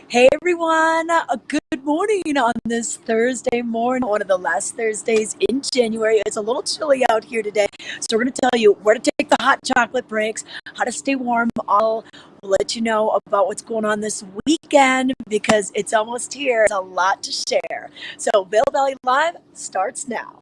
Hey everyone, good morning on this Thursday morning, one of the last Thursdays in January. It's a little chilly out here today, so we're going to tell you where to take the hot chocolate breaks, how to stay warm. We'll let you know about what's going on this weekend because it's almost here. It's a lot to share. So, Vail Valley Live starts now.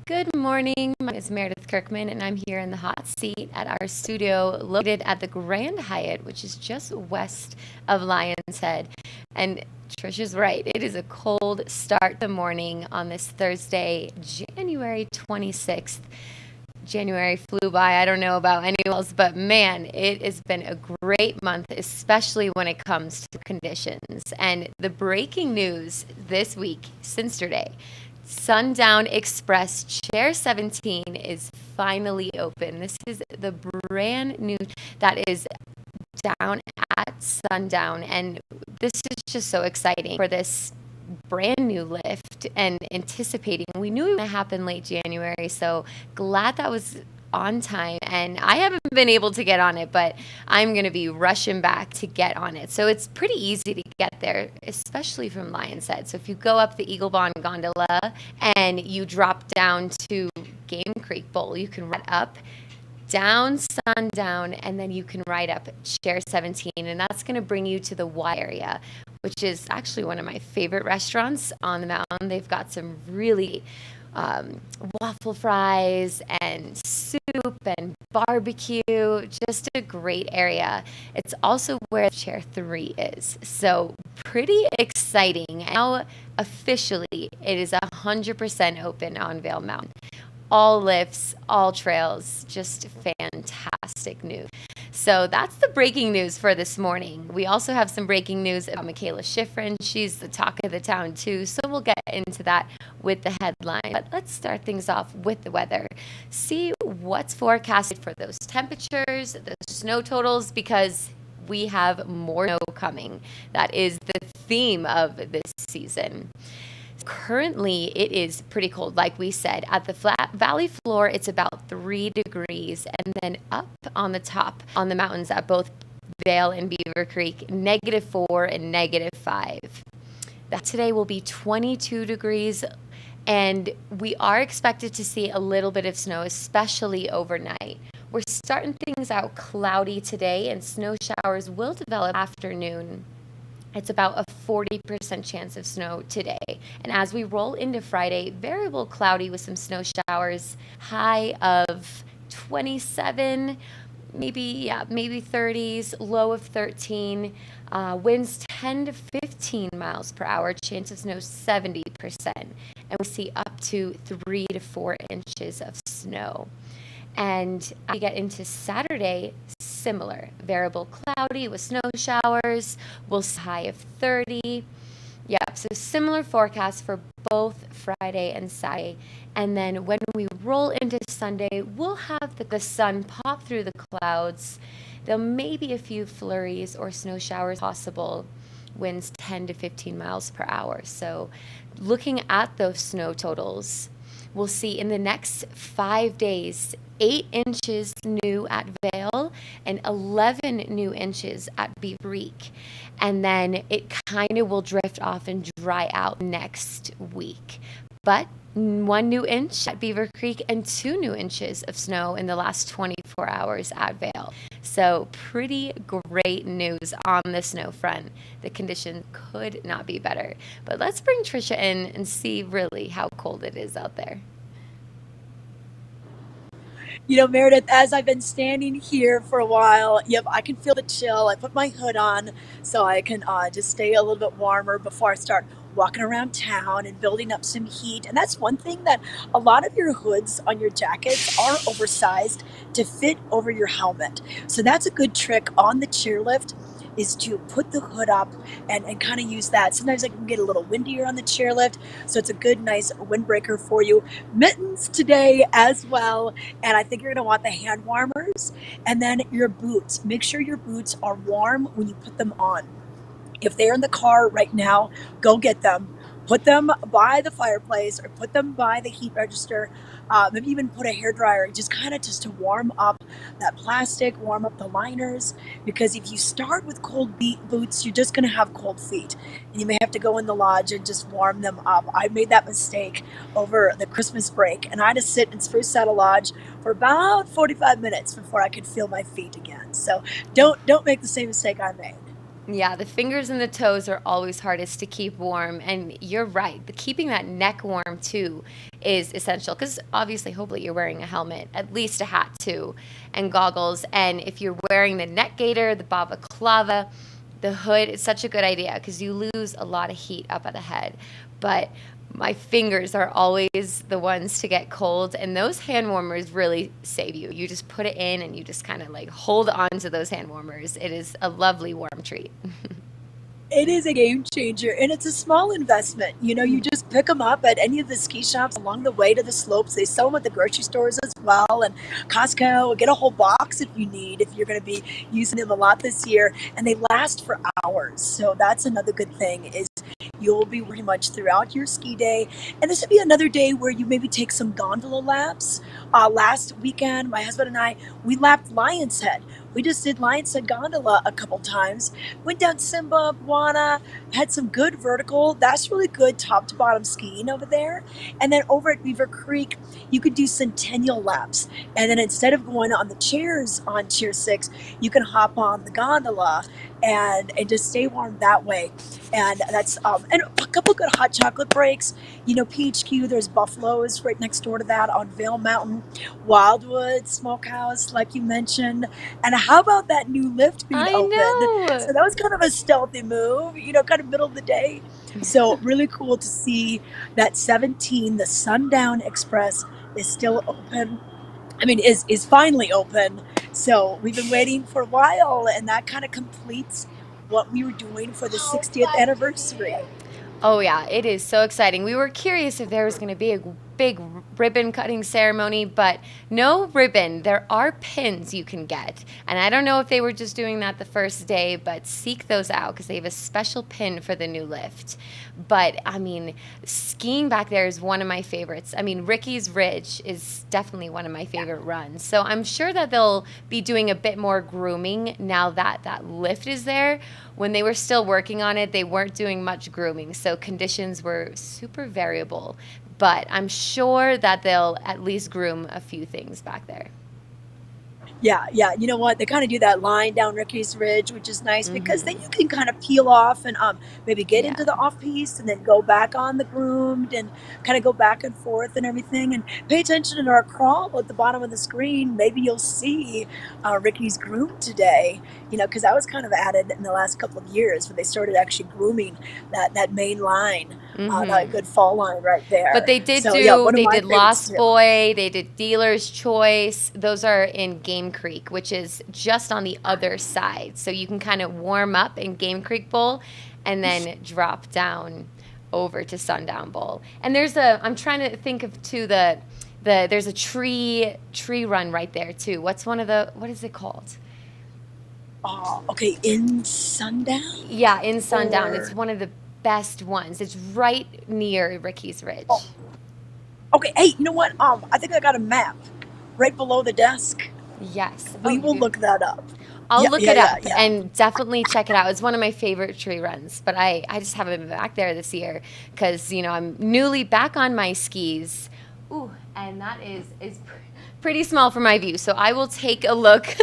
Good morning. My name is Meredith Kirkman, and I'm here in the hot seat at our studio located at the Grand Hyatt, which is just west of Lion's Head. And Trisha's right. It is a cold start to the morning on this Thursday, January 26th. January flew by. I don't know about anyone else, but man, it has been a great month, especially when it comes to conditions. And the breaking news this week, since today, Sundown Express Chair 17 is finally open. This is the brand new that is down at Sundown, and this is just so exciting for this brand new lift and anticipating. We knew it was going to happen late January, so glad that was on time. And I haven't been able to get on it, but I'm going to be rushing back to get on it. So it's pretty easy to get there, especially from Lion's Head. So if you go up the Eagle Bond gondola and you drop down to Game Creek Bowl, you can ride up down Sundown, and then you can ride up Chair 17, and that's going to bring you to the Y area, which is actually one of my favorite restaurants on the mountain. They've got some really waffle fries and soup and barbecue, just a great area. It's also where Chair 3 is, so pretty exciting. Now officially it is 100% open on Vail Mountain. All lifts, all trails, just fantastic news. So that's the breaking news for this morning. We also have some breaking news about Michaela Schifrin. She's the talk of the town too, so we'll get into that with the headline. But let's start things off with the weather. See what's forecasted for those temperatures, those snow totals, because we have more snow coming. That is the theme of this season. Currently, it is pretty cold, like we said. At the valley floor, it's about 3 degrees, and then up on the top, on the mountains at both Vail and Beaver Creek, -4 and -5. That today will be 22 degrees, and we are expected to see a little bit of snow, especially overnight. We're starting things out cloudy today, and snow showers will develop afternoon. It's about a 40% chance of snow today. And as we roll into Friday, variable cloudy with some snow showers, high of 27, maybe 30s, low of 13, winds 10 to 15 miles per hour, chance of snow 70%. And we see up to 3 to 4 inches of snow. And we get into Saturday, similar, variable cloudy with snow showers. We'll see a high of 30. Yep, so similar forecast for both Friday and Saturday. And then when we roll into Sunday, we'll have the sun pop through the clouds. There may be a few flurries or snow showers possible. Winds 10 to 15 miles per hour. So looking at those snow totals, we'll see in the next 5 days, 8 inches new at Vail and 11 new inches at Beaver Creek. And then it kind of will drift off and dry out next week. But 1 new inch at Beaver Creek and 2 new inches of snow in the last 24 hours at Vail. So pretty great news on the snow front. The condition could not be better. But let's bring Trisha in and see really how cold it is out there. You know, Meredith, as I've been standing here for a while, yep, I can feel the chill. I put my hood on so I can just stay a little bit warmer before I start walking around town and building up some heat. And that's one thing that a lot of your hoods on your jackets are oversized to fit over your helmet. So that's a good trick on the chairlift is to put the hood up and kind of use that. Sometimes it can get a little windier on the chairlift, so it's a good, nice windbreaker for you. Mittens today as well, and I think you're going to want the hand warmers. And then your boots. Make sure your boots are warm when you put them on. If they're in the car right now, go get them. Put them by the fireplace or put them by the heat register. Maybe even put a hairdryer just to warm up that plastic, warm up the liners. Because if you start with cold boots, you're just going to have cold feet. And you may have to go in the lodge and just warm them up. I made that mistake over the Christmas break. And I had to sit in Spruce Saddle Lodge for about 45 minutes before I could feel my feet again. So don't make the same mistake I made. Yeah, the fingers and the toes are always hardest to keep warm. And you're right. Keeping that neck warm, too, is essential. Because obviously, hopefully, you're wearing a helmet, at least a hat, too, and goggles. And if you're wearing the neck gaiter, the balaclava, the hood, it's such a good idea because you lose a lot of heat up at the head. But my fingers are always the ones to get cold, and those hand warmers really save you. You just put it in and you just kind of like hold on to those hand warmers. It is a lovely warm treat. It is a game changer, and it's a small investment. You just pick them up at any of the ski shops along the way to the slopes. They sell them at the grocery stores as well, and Costco. Get a whole box if you need, if you're going to be using them a lot this year, and they last for hours. So that's another good thing is you'll be pretty much throughout your ski day. And this would be another day where you maybe take some gondola laps. Last weekend, my husband and I, we lapped Lion's Head. We just did Lion's Head gondola a couple times. Went down Simba, Buana, had some good vertical. That's really good top to bottom skiing over there. And then over at Beaver Creek, you could do centennial laps. And then instead of going on the chairs on Chair 6, you can hop on the gondola and just stay warm that way. And that's and a couple good hot chocolate breaks. PHQ, there's Buffalo's right next door to that on Vail Mountain. Wildwood Smokehouse, like you mentioned. And how about that new lift being I open? know. So that was kind of a stealthy move, kind of middle of the day. So really cool to see that 17, the Sundown Express, is still open. I mean, is finally open. So we've been waiting for a while, and that kind of completes what we were doing for the 60th anniversary. Oh, yeah, it is so exciting. We were curious if there was going to be a big ribbon cutting ceremony, but no ribbon. There are pins you can get. And I don't know if they were just doing that the first day, but seek those out because they have a special pin for the new lift. But, I mean, skiing back there is one of my favorites. I mean, Ricky's Ridge is definitely one of my favorite runs. So I'm sure that they'll be doing a bit more grooming now that that lift is there. When they were still working on it, they weren't doing much grooming, so conditions were super variable. But I'm sure that they'll at least groom a few things back there. Yeah. You know what? They kind of do that line down Ricky's Ridge, which is nice because then you can kind of peel off and maybe get into the off piste and then go back on the groomed and kind of go back and forth and everything. And pay attention to our crawl at the bottom of the screen. Maybe you'll see Ricky's groomed today, because that was kind of added in the last couple of years when they started actually grooming that main line, that good fall line right there. But they did So, they did Lost Boy, they did Dealer's Choice. Those are in Game Creek, which is just on the other side. So you can kind of warm up in Game Creek Bowl and then drop down over to Sundown Bowl. And I'm trying to think of too there's a tree run right there too. What is it called? Oh, okay, in Sundown? Yeah, in Sundown. It's one of the best ones. It's right near Ricky's Ridge. Oh. Okay, hey, you know what? I think I got a map right below the desk. Yes. We will look that up. I'll look it up and definitely check it out. It's one of my favorite tree runs, but I just haven't been back there this year because, I'm newly back on my skis. Ooh, and that is pretty small for my view, so I will take a look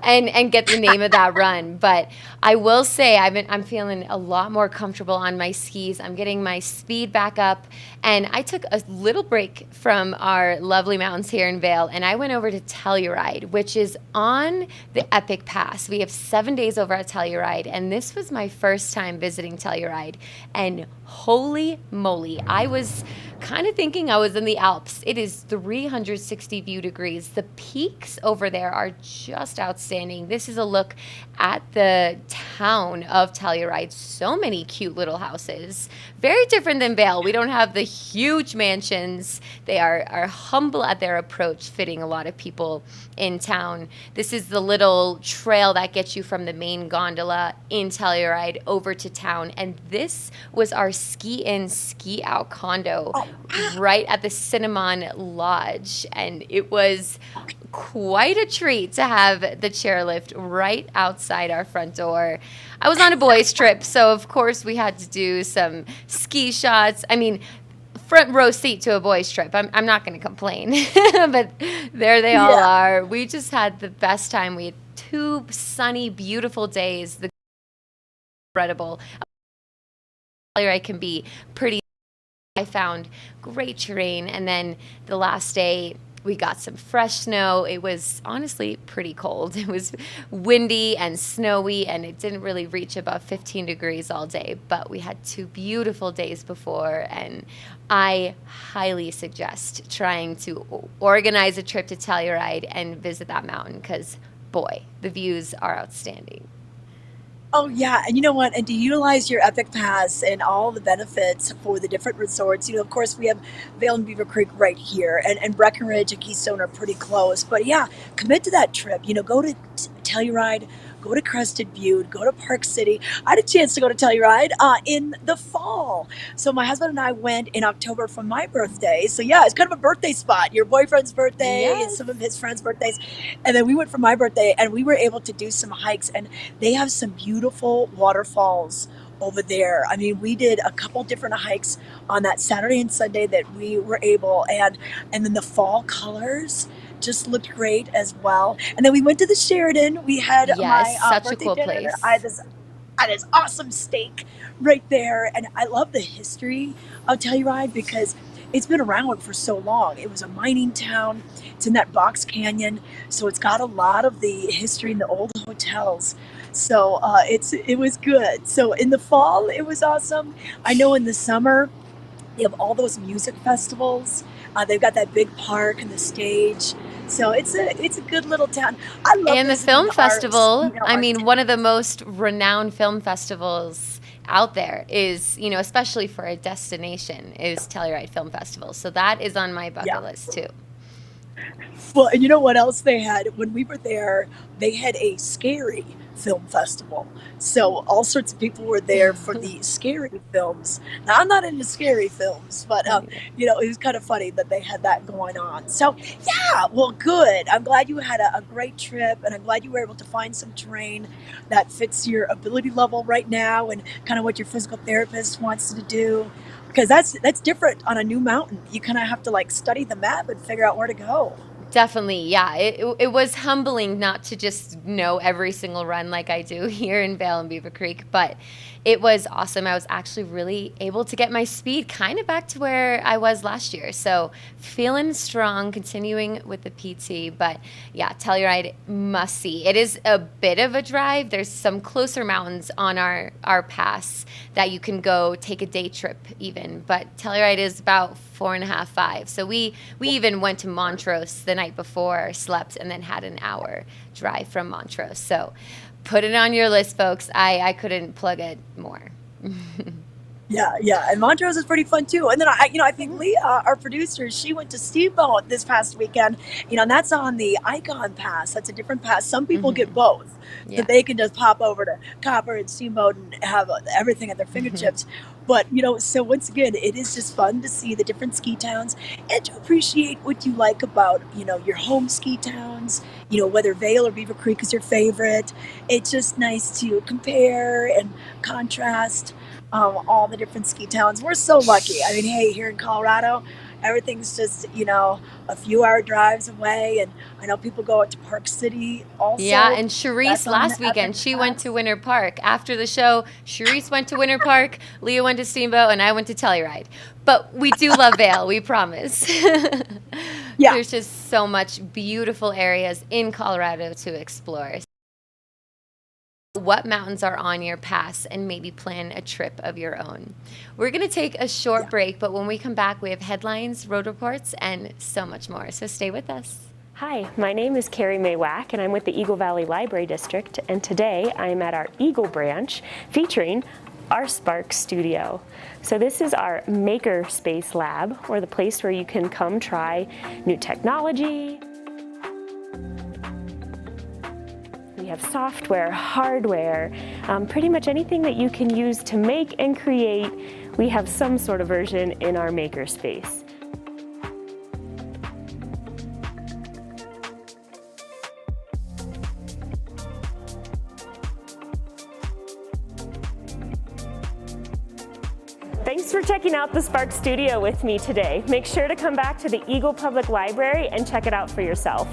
and get the name of that run. But I will say I'm feeling a lot more comfortable on my skis. I'm getting my speed back up, and I took a little break from our lovely mountains here in Vail, and I went over to Telluride, which is on the Epic Pass. We have 7 days over at Telluride, and this was my first time visiting Telluride, and Holy moly. I was kind of thinking I was in the Alps. It is 360 view degrees. The peaks over there are just outstanding. This is a look at the town of Telluride. So many cute little houses. Very different than Vail. We don't have the huge mansions. They are humble at their approach, fitting a lot of people in town. This is the little trail that gets you from the main gondola in Telluride over to town. And this was our ski in, ski out condo right at the Cinnamon Lodge. And it was quite a treat to have the chairlift right outside our front door. I was on a boys' trip, so of course we had to do some ski shots. I mean, front row seat to a boys' trip. I'm not going to complain, but there they all Yeah. are. We just had the best time. We had 2 sunny, beautiful days. The incredible. I can be pretty. I found great terrain, and then the last day we got some fresh snow. It was honestly pretty cold. It was windy and snowy, and it didn't really reach above 15 degrees all day, but we had 2 beautiful days before, and I highly suggest trying to organize a trip to Telluride and visit that mountain because, boy, the views are outstanding. Oh yeah, and you know what? And to utilize your Epic Pass and all the benefits for the different resorts, of course we have Vail and Beaver Creek right here, and Breckenridge and Keystone are pretty close. But yeah, commit to that trip. Go to Telluride, go to Crested Butte, go to Park City. I had a chance to go to Telluride in the fall. So my husband and I went in October for my birthday. So yeah, it's kind of a birthday spot. Your boyfriend's birthday and Yes. some of his friends' birthdays. And then we went for my birthday and we were able to do some hikes, and they have some beautiful waterfalls over there. I mean, we did a couple different hikes on that Saturday and Sunday that we were able, and then the fall colors just looked great as well. And then we went to the Sheridan. We had Yes, my such a birthday cool dinner. place. I had this awesome steak right there, and I love the history of Telluride because it's been around for so long. It was a mining town. It's in that box canyon, so it's got a lot of the history in the old hotels. So it was good. So in the fall, it was awesome. I know in the summer they have all those music festivals. They've got that big park and the stage. So it's a good little town. I love And the visiting film the arts. festival, I Art. mean, one of the most renowned film festivals out there is, especially for a destination, is Telluride Film Festival. So that is on my Yeah. bucket list too. Well, and you know what else they had when we were there? They had a scary film festival. So all sorts of people were there for the scary films. Now I'm not into scary films, but it was kind of funny that they had that going on. So yeah, well, good. I'm glad you had a great trip, and I'm glad you were able to find some terrain that fits your ability level right now, and kind of what your physical therapist wants you to do. Because that's different on a new mountain. You kind of have to like study the map and figure out where to go. Definitely, yeah. It was humbling not to just know every single run like I do here in Vail and Beaver Creek, but it was awesome. I was actually really able to get my speed kind of back to where I was last year. So feeling strong, continuing with the PT. But yeah, Telluride must see. It is a bit of a drive. There's some closer mountains on our pass that you can go take a day trip even. But Telluride is about 4.5, 5. So we even went to Montrose the night before, slept, and then had an hour drive from Montrose. So put it on your list, folks. I couldn't plug it more. Yeah, yeah, and Montrose is pretty fun too. And then I think Leah, our producer, she went to Steamboat this past weekend. And that's on the Icon Pass. That's a different pass. Some people get both, so Yeah. they can just pop over to Copper and Steamboat and have everything at their fingertips. But so once again, it is just fun to see the different ski towns and to appreciate what you like about your home ski towns. Whether Vail or Beaver Creek is your favorite. It's just nice to compare and contrast all the different ski towns. We're so lucky. I mean, hey, here in Colorado, everything's just a few hour drives away, and I know people go out to Park City Yeah, also. and That's Charisse on the last Epic weekend, she went to Pass. Winter Park. After the show, Charisse went to Winter Park, Leah went to Steamboat, and I went to Telluride. But we do love Vail, we promise. Yeah, There's just so much beautiful areas in Colorado to explore. what mountains are on your pass and maybe plan a trip of your own. We're going to take a short break, but when we come back, we have headlines, road reports, and so much more. So stay with us. Hi, my name is Carrie Mae Wack, and I'm with the Eagle Valley Library District, and today I'm at our Eagle branch featuring our Spark Studio. So this is our maker space lab, or the place where you can come try new technology. We have software, hardware, pretty much anything that you can use to make and create. We have some sort of version in our maker space. Thanks for checking out the Spark Studio with me today. Make sure to come back to the Eagle Public Library and check it out for yourself.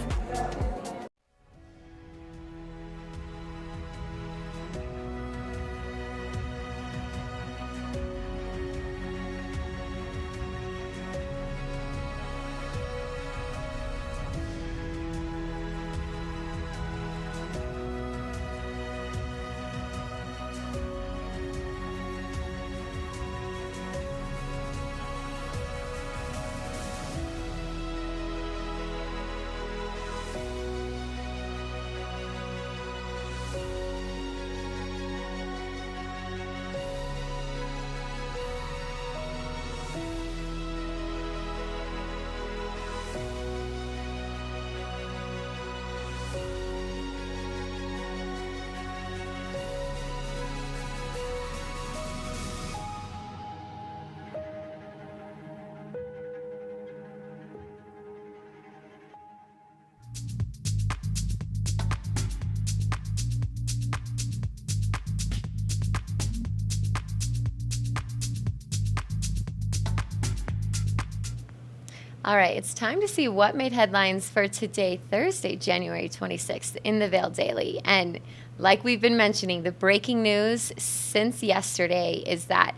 All right, it's time to see what made headlines for today, Thursday, January 26th, in the Vail Daily. And like we've been mentioning, the breaking news since yesterday is that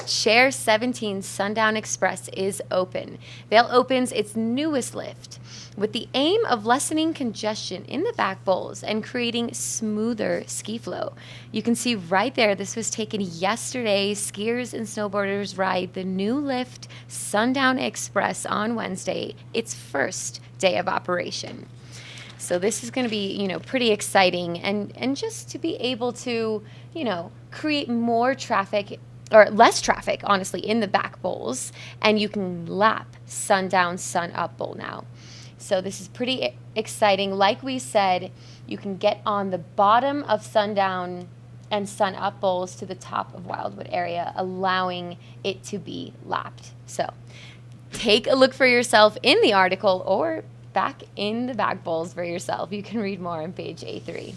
Chair 17 Sundown Express is open. Vail opens its newest lift with the aim of lessening congestion in the back bowls and creating smoother ski flow. You can see right there, this was taken yesterday. Skiers and snowboarders ride the new lift, Sundown Express, on Wednesday, its first day of operation. So this is going to be, pretty exciting, and just to be able to, create more traffic, or less traffic, honestly, in the back bowls, and you can lap sundown, sun up bowl now. So this is pretty exciting. Like we said, you can get on the bottom of sundown and sun up bowls to the top of Wildwood area, allowing it to be lapped. So take a look for yourself in the article or back in the back bowls for yourself. You can read more on page A3.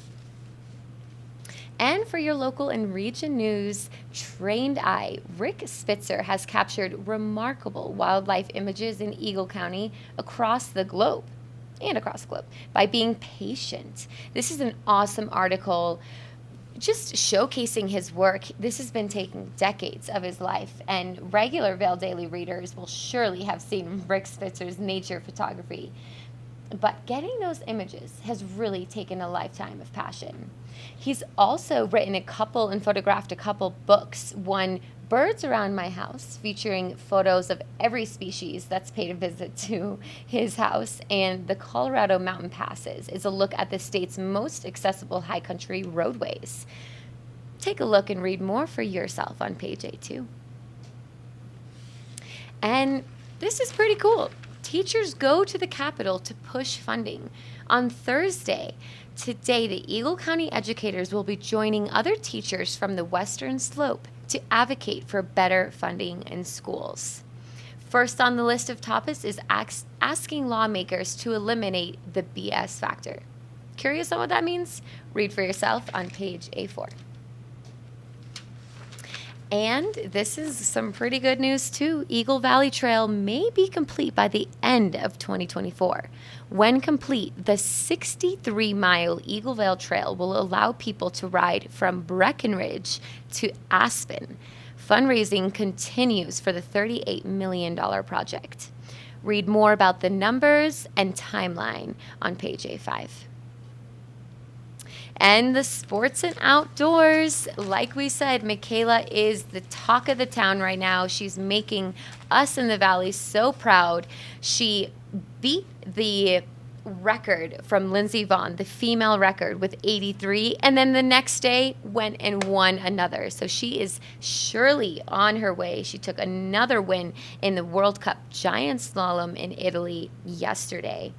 And for your local and region news, trained eye, Rick Spitzer has captured remarkable wildlife images in Eagle County across the globe by being patient. This is an awesome article just showcasing his work. This has been taking decades of his life, and regular Vail Daily readers will surely have seen Rick Spitzer's nature photography. But getting those images has really taken a lifetime of passion. He's also written and photographed a couple books. One, Birds Around My House, featuring photos of every species that's paid a visit to his house. And The Colorado Mountain Passes is a look at the state's most accessible high country roadways. Take a look and read more for yourself on page A2. And this is pretty cool. Teachers go to the Capitol to push funding. On Thursday, today, the Eagle County educators will be joining other teachers from the Western Slope to advocate for better funding in schools. First on the list of topics is asking lawmakers to eliminate the BS factor. Curious on what that means? Read for yourself on page A4. And this is some pretty good news too. Eagle Valley Trail may be complete by the end of 2024. When complete, the 63-mile Eagle Vale Trail will allow people to ride from Breckenridge to Aspen. Fundraising continues for the $38 million project. Read more about the numbers and timeline on page A5. And the sports and outdoors, like we said, Michaela is the talk of the town right now. She's making us in the Valley so proud. She beat the record from Lindsey Vonn, the female record, with 83, and then the next day went and won another. So she is surely on her way. She took another win in the World Cup giant slalom in Italy yesterday.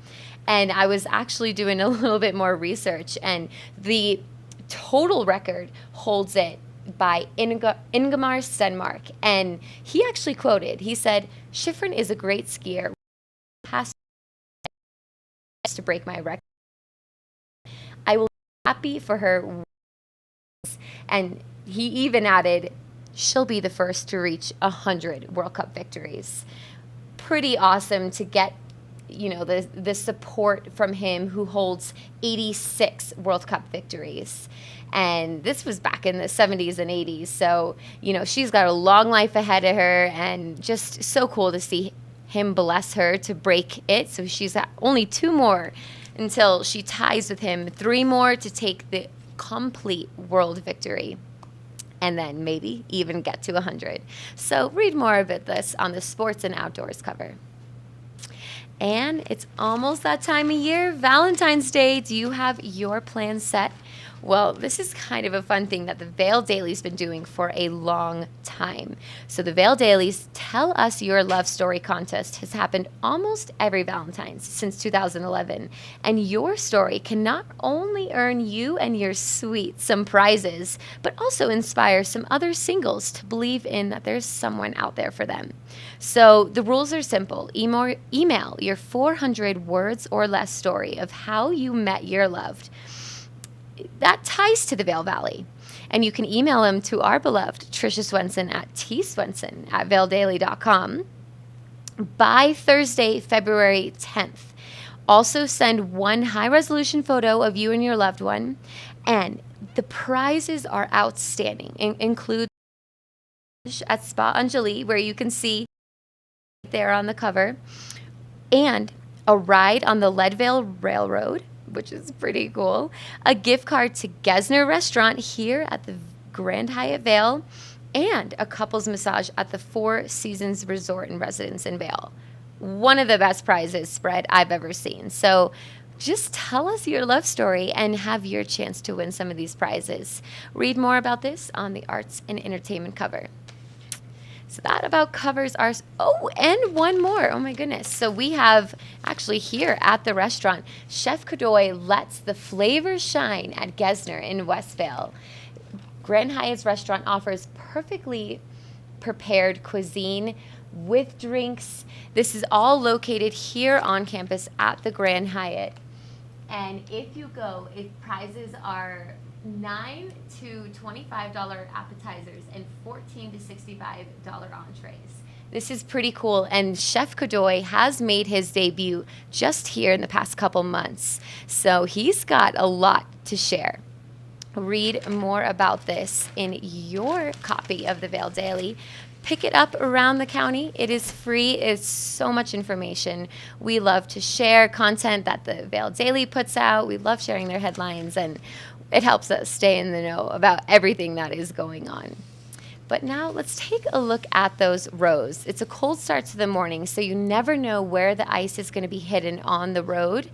And I was actually doing a little bit more research, and the total record holds it by Ingemar Stenmark. And he actually quoted, he said, "Schifrin is a great skier. Has to break my record. I will be happy for her." And he even added, she'll be the first to reach 100 World Cup victories. Pretty awesome to get, the support from him, who holds 86 World Cup victories. And this was back in the 70s and 80s. So, she's got a long life ahead of her, and just so cool to see him bless her to break it. So she's at only 2 more until she ties with him, 3 more to take the complete world victory, and then maybe even get to 100. So read more about this on the Sports and Outdoors cover. And it's almost that time of year, Valentine's Day. Do you have your plans set? Well, this is kind of a fun thing that the Vail Daily's been doing for a long time. So the Vail Daily's Tell Us Your Love Story contest has happened almost every Valentine's since 2011. And your story can not only earn you and your sweet some prizes, but also inspire some other singles to believe in that there's someone out there for them. So the rules are simple. Email your 400 words or less story of how you met your loved. That ties to the Vail Valley. And you can email them to our beloved Tricia Swenson at tswenson@vaildaily.com by Thursday, February 10th. Also send 1 high-resolution photo of you and your loved one. And the prizes are outstanding. Include at Spa Anjali, where you can see there on the cover, and a ride on the Leadville Railroad, which is pretty cool, a gift card to Gesner Restaurant here at the Grand Hyatt Vail, and a couples massage at the Four Seasons Resort and Residence in Vail. One of the best prizes spread I've ever seen. So just tell us your love story and have your chance to win some of these prizes. Read more about this on the Arts and Entertainment cover. So that about covers our, and one more. Oh my goodness. So we have actually here at the restaurant, Chef Kadoy lets the flavors shine at Gesner in West Vail. Grand Hyatt's restaurant offers perfectly prepared cuisine with drinks. This is all located here on campus at the Grand Hyatt. And if you go, prizes are $9 to $25 appetizers and $14 to $65 entrees. This is pretty cool, and Chef Kadoy has made his debut just here in the past couple months, so he's got a lot to share. Read more about this in your copy of the Vail Daily. Pick it up around the county. It is free. It's so much information. We love to share content that the Vail Daily puts out. We love sharing their headlines, and it helps us stay in the know about everything that is going on. But now let's take a look at those roads. It's a cold start to the morning, so you never know where the ice is going to be hidden on the road.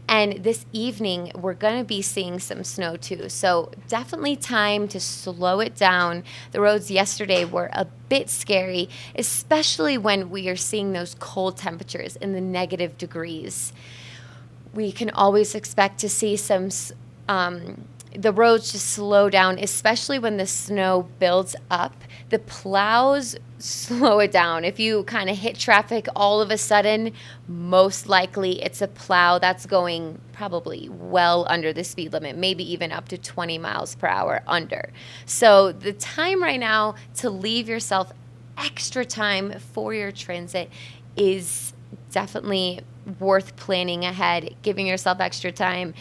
And this evening, we're going to be seeing some snow too. So definitely time to slow it down. The roads yesterday were a bit scary, especially when we are seeing those cold temperatures in the negative degrees. We can always expect to see some the roads just slow down, especially when the snow builds up. The plows slow it down. If you kind of hit traffic all of a sudden, most likely it's a plow that's going probably well under the speed limit, maybe even up to 20 miles per hour under. So the time right now to leave yourself extra time for your transit is definitely worth planning ahead, giving yourself extra time.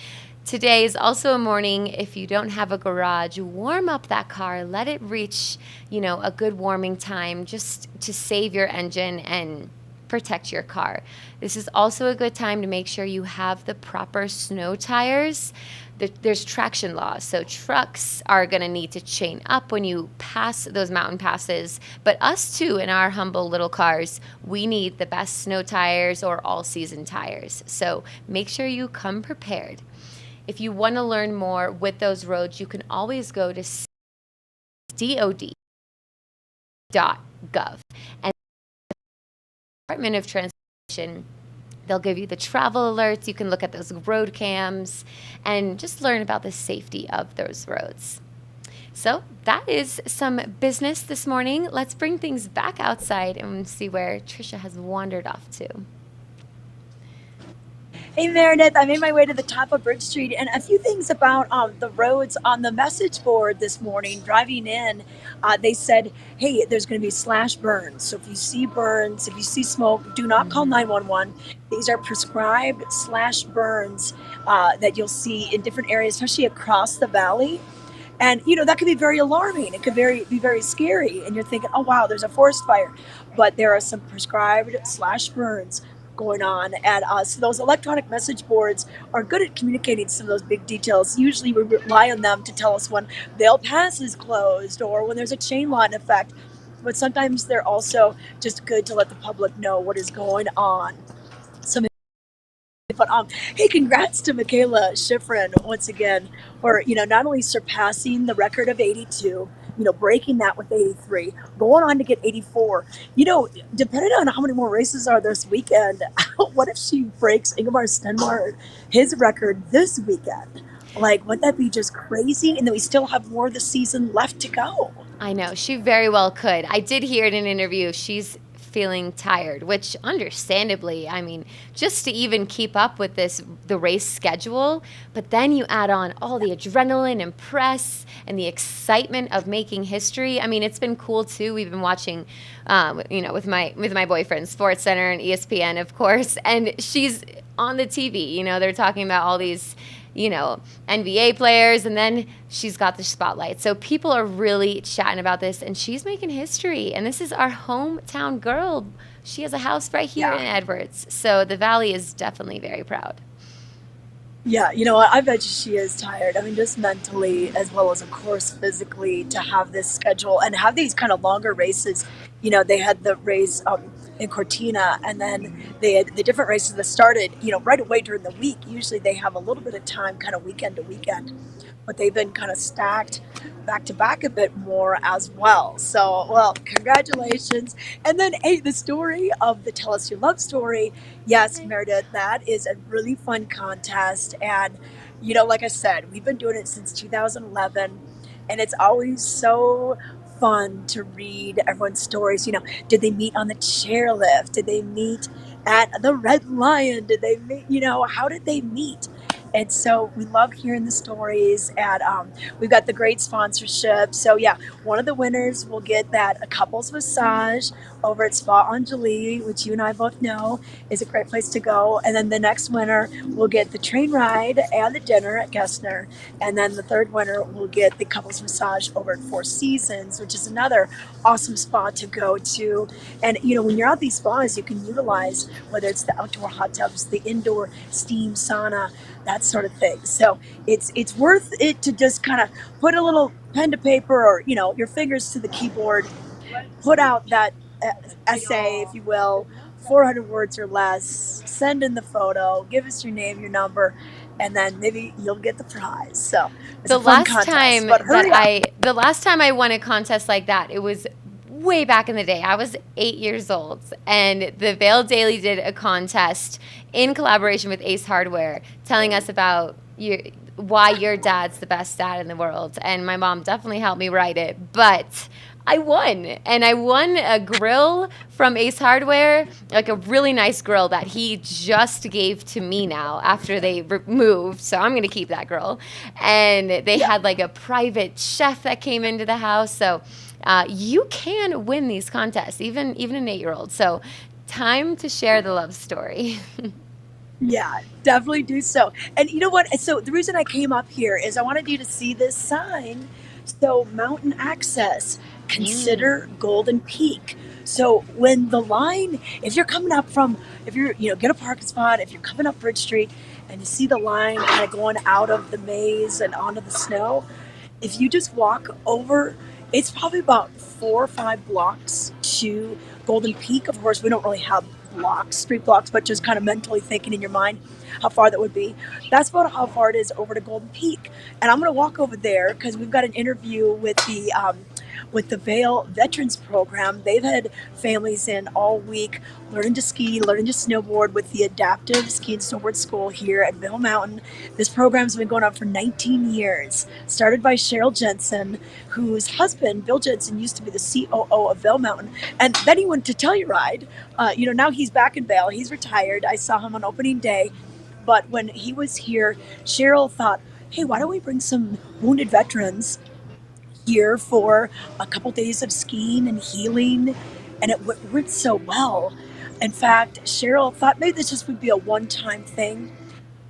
Today is also a morning, if you don't have a garage, warm up that car, let it reach, a good warming time just to save your engine and protect your car. This is also a good time to make sure you have the proper snow tires. There's traction laws, so trucks are going to need to chain up when you pass those mountain passes, but us too, in our humble little cars, we need the best snow tires or all-season tires. So make sure you come prepared. If you want to learn more with those roads, you can always go to DOT.gov, and the Department of Transportation, they'll give you the travel alerts. You can look at those road cams and just learn about the safety of those roads. So that is some business this morning. Let's bring things back outside and see where Trisha has wandered off to. Hey Meredith, I made my way to the top of Bridge Street, and a few things about the roads on the message board this morning. Driving in, they said, "Hey, there's going to be slash burns. So if you see burns, if you see smoke, do not call 911. These are prescribed slash burns that you'll see in different areas, especially across the valley." And that can be very alarming. It could be very scary, and you're thinking, "Oh wow, there's a forest fire," but there are some prescribed slash burns going on. And so those electronic message boards are good at communicating some of those big details. Usually we rely on them to tell us when Vail Pass is closed or when there's a chain law in effect. But sometimes they're also just good to let the public know what is going on. But hey, congrats to Michaela Schifrin once again for not only surpassing the record of 82, breaking that with 83, going on to get 84. Depending on how many more races are this weekend, what if she breaks Ingemar Stenmark, his record this weekend? Like, wouldn't that be just crazy? And then we still have more of the season left to go. I know, she very well could. I did hear in an interview she's feeling tired, which understandably, I mean, just to even keep up with the race schedule, but then you add on all the adrenaline and press and the excitement of making history. I mean, it's been cool too. We've been watching, with my boyfriend, Sports Center and ESPN, of course, and she's on the TV. They're talking about all these NBA players, and then she's got the spotlight. So people are really chatting about this, and she's making history. And this is our hometown girl. She has a house right here in Edwards. So the Valley is definitely very proud. Yeah, I bet you she is tired. I mean, just mentally as well as, of course, physically, to have this schedule and have these kind of longer races. They had the race in Cortina, and then they had the different races that started, right away during the week. Usually they have a little bit of time kind of weekend to weekend, but they've been kind of stacked back to back a bit more as well. So, well, congratulations. And then, hey, the story of the Tell Us Your Love story. Yes, Meredith, that is a really fun contest. And, like I said, we've been doing it since 2011, and it's always so fun to read everyone's stories. Did they meet on the chairlift? Did they meet at the Red Lion? Did they meet, how did they meet? And so we love hearing the stories, and we've got the great sponsorship. So yeah, one of the winners will get a couples massage over at Spa Angeli, which you and I both know is a great place to go. And then the next winner will get the train ride and the dinner at Gessner. And then the third winner will get the couples massage over at Four Seasons, which is another awesome spa to go to. And when you're at these spas, you can utilize whether it's the outdoor hot tubs, the indoor steam sauna, that sort of thing. So it's worth it to just kind of put a little pen to paper, or your fingers to the keyboard, put out that essay, if you will, 400 words or less, send in the photo, give us your name, your number, and then maybe you'll get the prize. So it's a fun contest, but hurry up. The last time I won a contest like that, it was way back in the day. I was 8 years old, and the Vail Daily did a contest in collaboration with Ace Hardware, telling us about why your dad's the best dad in the world. And my mom definitely helped me write it, but I won. And I won a grill from Ace Hardware, like a really nice grill that he just gave to me now after they moved. So I'm going to keep that grill. And they had like a private chef that came into the house. So you can win these contests, even an 8-year-old. So time to share the love story. Yeah, definitely do so. And you know what? So the reason I came up here is I wanted you to see this sign So mountain access, Mm. consider Golden Peak. So when the line, if you're coming up from, if you're, get a parking spot, if you're coming up Bridge Street and you see the line kind of going out of the maze and onto the snow, if you just walk over, it's probably about 4 or 5 blocks to Golden Peak. Of course, we don't really have blocks, street blocks, but just kind of mentally thinking in your mind how far that would be. That's about how far it is over to Golden Peak. And I'm going to walk over there because we've got an interview with the Vail Veterans Program. They've had families in all week learning to ski, learning to snowboard with the Adaptive Ski and Snowboard School here at Vail Mountain. This program's been going on for 19 years. Started by Cheryl Jensen, whose husband, Bill Jensen, used to be the COO of Vail Mountain. And then he went to Telluride. Now he's back in Vail. He's retired. I saw him on opening day. But when he was here, Cheryl thought, hey, why don't we bring some wounded veterans here for a couple days of skiing and healing? And it went so well. In fact, Cheryl thought maybe this just would be a one-time thing.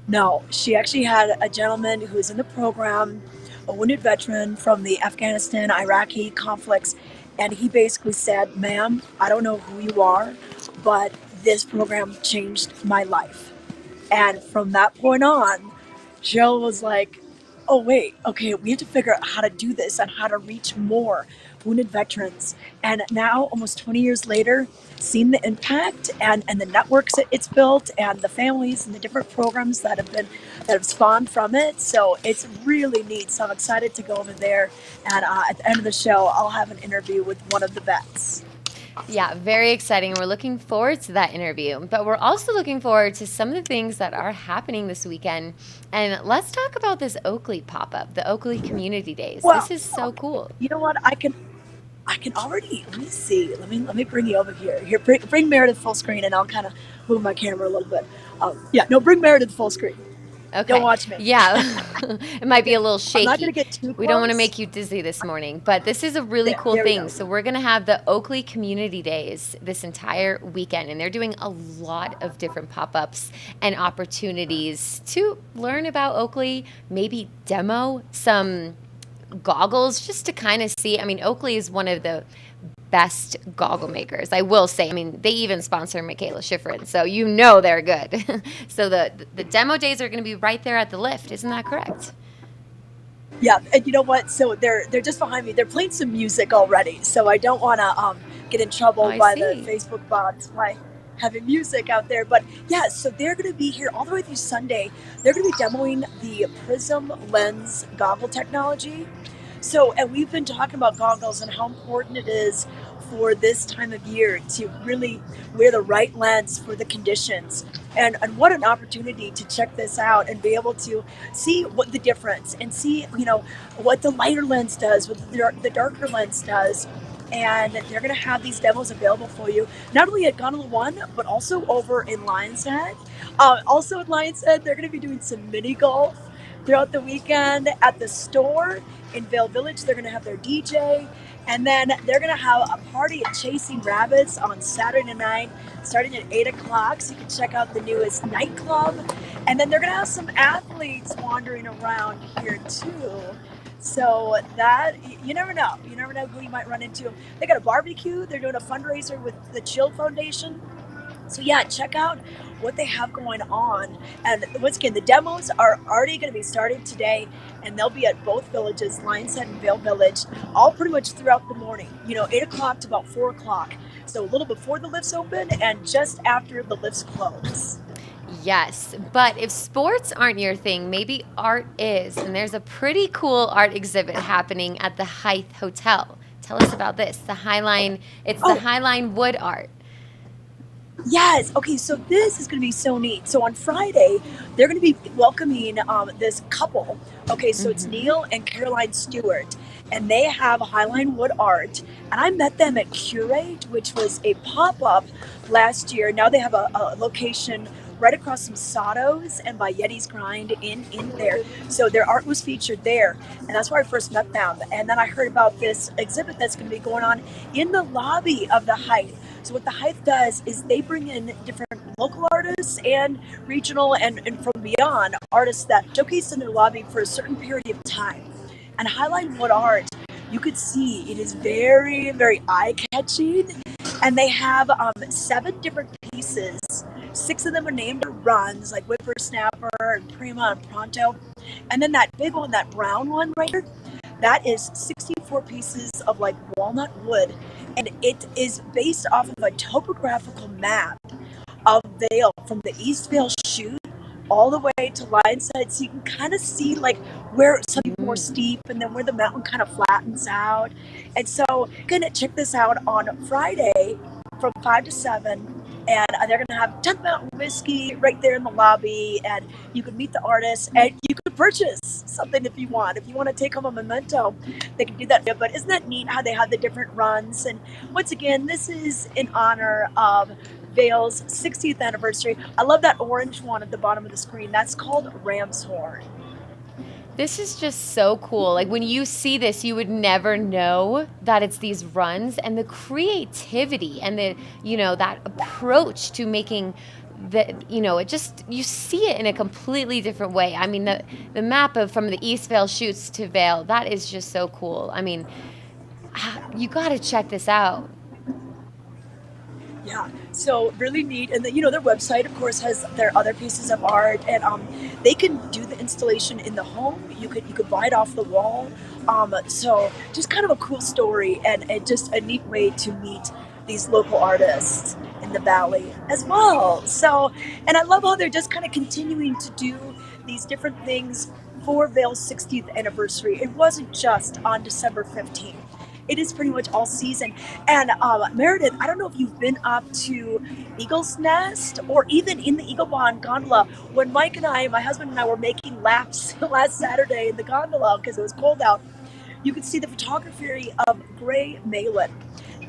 No, she actually had a gentleman who was in the program, a wounded veteran from the Afghanistan, Iraqi conflicts, and he basically said, ma'am, I don't know who you are, but this program changed my life. And from that point on, Cheryl was like, oh, wait, okay, we have to figure out how to do this and how to reach more wounded veterans. And now, almost 20 years later, seeing the impact and the networks that it's built and the families and the different programs that have spawned from it. So it's really neat. So I'm excited to go over there. And at the end of the show, I'll have an interview with one of the vets. Yeah, very exciting. We're looking forward to that interview. But we're also looking forward to some of the things that are happening this weekend. And let's talk about this Oakley pop-up, the Oakley Community Days. Well, This is so cool. you know what? I can already, let me see. Let me bring you over here. Here, bring Meredith full screen, and I'll kind of move my camera a little bit. Bring Meredith full screen. Okay. Don't watch me. Yeah. It might be a little shaky. I'm not going to get too close. We don't want to make you dizzy this morning, but this is a really cool thing. So we're going to have the Oakley Community Days this entire weekend, and they're doing a lot of different pop-ups and opportunities to learn about Oakley, maybe demo some goggles just to kind of see. I mean, Oakley is one of the best goggle makers, I will say. I mean, they even sponsor Michaela Schifrin, so they're good. So the demo days are going to be right there at the lift. Isn't that correct? Yeah, and you know what? So they're just behind me. They're playing some music already, so I don't want to get in trouble by the Facebook bots by having music out there. But yeah, so they're going to be here all the way through Sunday. They're going to be demoing the Prism Lens goggle technology. So, and we've been talking about goggles and how important it is for this time of year to really wear the right lens for the conditions. And what an opportunity to check this out and be able to see what the difference and see, what the lighter lens does, what the darker lens does. And they're going to have these demos available for you, not only at Gondola One, but also over in Lion's Head. Also in Lion's Head, they're going to be doing some mini golf throughout the weekend at the store in Vail Village. They're going to have their DJ, and then they're going to have a party at Chasing Rabbits on Saturday night starting at 8 o'clock, so you can check out the newest nightclub. And then they're going to have some athletes wandering around here too. So that, you never know who you might run into. They got a barbecue. They're doing a fundraiser with the Chill Foundation. So yeah, check out what they have going on. And once again, the demos are already going to be starting today, and they'll be at both villages, Lion's Head and Vail Village, all pretty much throughout the morning, 8 o'clock to about 4 o'clock. So a little before the lifts open and just after the lifts close. Yes, but if sports aren't your thing, maybe art is. And there's a pretty cool art exhibit happening at the Hythe Hotel. Tell us about this. The Highline, the Highline wood art. Yes. Okay. So this is going to be so neat. So on Friday, they're going to be welcoming this couple. Okay. So it's Neil and Caroline Stewart, and they have Highline Wood Art. And I met them at Curate, which was a pop-up last year. Now they have a location right across from Sato's and by Yeti's Grind in there. So their art was featured there. And that's where I first met them. And then I heard about this exhibit that's going to be going on in the lobby of the Hythe. So what the Hythe does is they bring in different local artists and regional and from beyond artists that showcase in their lobby for a certain period of time. and highlight wood art. You could see it is very, very eye-catching, and they have 7 different pieces. 6 of them are named runs, like Whippersnapper and Prima and Pronto. And then that big one, that brown one right here, that is 64 pieces of like walnut wood. And it is based off of a topographical map of Vail from the East Vail chute all the way to Lionside, so you can kind of see like where it's more steep and then where the mountain kind of flattens out. And so you're gonna check this out on Friday from 5 to 7, and they're gonna have 10th Mountain Whiskey right there in the lobby, and you can meet the artists and you could purchase something if you want. If you want to take home a memento, they can do that. But isn't that neat how they have the different runs? And once again, this is in honor of Vail's 60th anniversary. I love that orange one at the bottom of the screen. That's called Ram's Horn. This is just so cool. Like when you see this, you would never know that it's these runs, and the creativity and the, that approach to making it just, you see it in a completely different way. I mean, the map of from the East Vail chutes to Vail, that is just so cool. I mean, you got to check this out. Yeah, so really neat. And their website, of course, has their other pieces of art, and they can do the installation in the home. You could buy it off the wall. So just kind of a cool story, and just a neat way to meet these local artists in the valley as well. So, and I love how they're just kind of continuing to do these different things for Vail's 60th anniversary. It wasn't just on December 15th. It is pretty much all season. And Meredith, I don't know if you've been up to Eagle's Nest or even in the Eagle Bond gondola. When Mike and I, my husband and I, were making laps last Saturday in the gondola because it was cold out, you could see the photography of Gray Malin.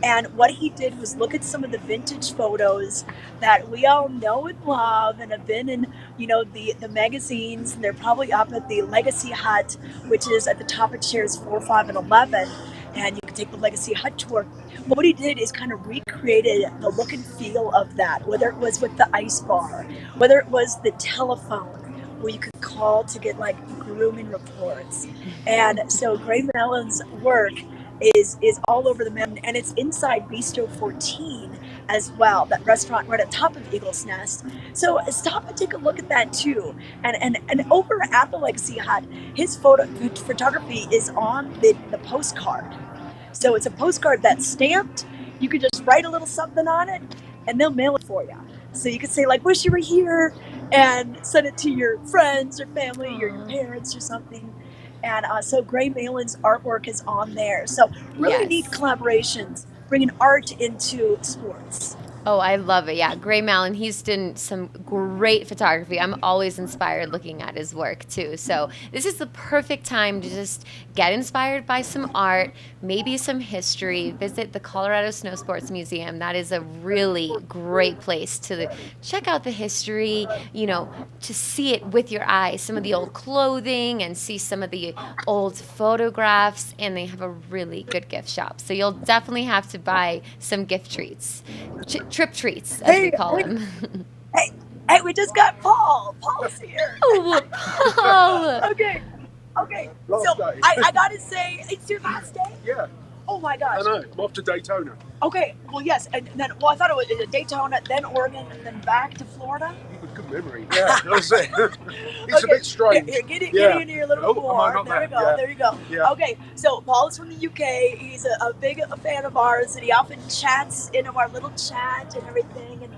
And what he did was look at some of the vintage photos that we all know and love and have been in, the magazines. And they're probably up at the Legacy Hut, which is at the top of chairs 4, 5, and 11. And you can take the Legacy Hut tour. But what he did is kind of recreated the look and feel of that, whether it was with the ice bar, whether it was the telephone where you could call to get like grooming reports. And so Gray Mellon's work is all over the map, and it's inside Bistro 14 as well, that restaurant right at the top of Eagle's Nest. So stop and take a look at that too. And over at the Legacy Hut, his photography is on the postcard. So it's a postcard that's stamped. You could just write a little something on it, and they'll mail it for you. So you could say like, wish you were here, and send it to your friends or family or your parents or something. And so Gray Malin's artwork is on there. So really neat collaborations, bringing art into sports. Oh, I love it. Yeah, Gray Malin, he's done some great photography. I'm always inspired looking at his work too. So this is the perfect time to just get inspired by some art, maybe some history, visit the Colorado Snow Sports Museum. That is a really great place to check out the history, to see it with your eyes, some of the old clothing and see some of the old photographs, and they have a really good gift shop. So you'll definitely have to buy some gift treats. Trip treats, as we call them. Hey, we just got Paul. Paul's here. Oh, Paul. Okay. So I gotta say, it's your last day? Yeah. Oh my gosh. I know. I'm off to Daytona. Okay. Well, yes, and then I thought it was Daytona, then Oregon, and then back to Florida. You got good memory. Yeah, that's it. It's a bit strange. Here, get in here a little bit more. There you go. Yeah. Okay, so Paul is from the UK. He's a big fan of ours, and he often chats into our little chat and everything. And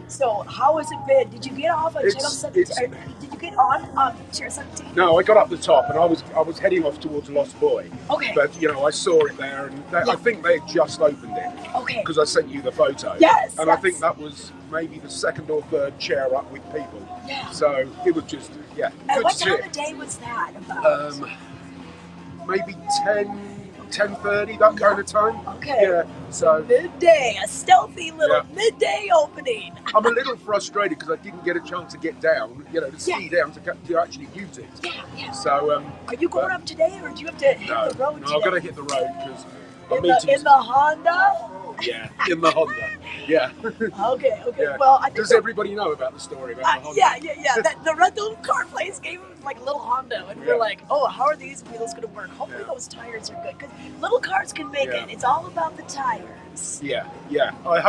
so how has it been? Did you get off on Channel 17? Did you get on Channel 17? No, I got up the top, and I was heading off towards Lost Boy. Okay. But I saw it there, and I think they had just opened it. Okay. Because I sent you the photo. Yes. And I think that was maybe the second or third chair up with people. Yeah. So it was just And good what to see time it. of day was that about? Maybe 10:30, that kind of time. Okay. Yeah. So Midday, a stealthy little midday opening. I'm a little frustrated because I didn't get a chance to get down, to ski down to actually use it. Yeah. So are you going up today, or do you have to hit the road today? No, I've got to hit the road because in the Honda? Yeah, in the Honda. Yeah. Okay. Yeah. Well, I think Does everybody know about the story about the Honda? yeah. The rental car place gave him like a little Honda, and we're like, oh, how are these wheels going to work? Hopefully those tires are good, because little cars can make it. It's all about the tires. Yeah. I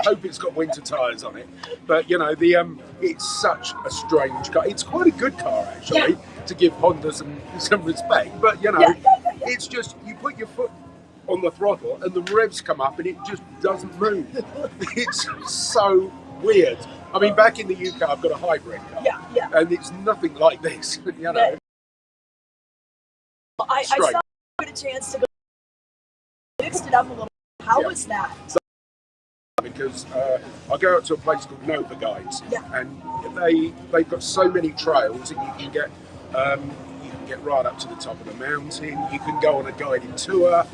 hope it's got winter tires on it. But you know, it's such a strange car. It's quite a good car actually, to give Honda some respect. But you know, it's just you put your foot on the throttle and the revs come up and it just doesn't move. It's so weird. I mean, back in the UK, I've got a hybrid car, and it's nothing like this. You know, I saw you had a chance to go mixed it up a little. How was that? Because I go out to a place called Nova Guides, Yeah. and they've got so many trails, and you can get right up to the top of the mountain. You can go on a guided tour.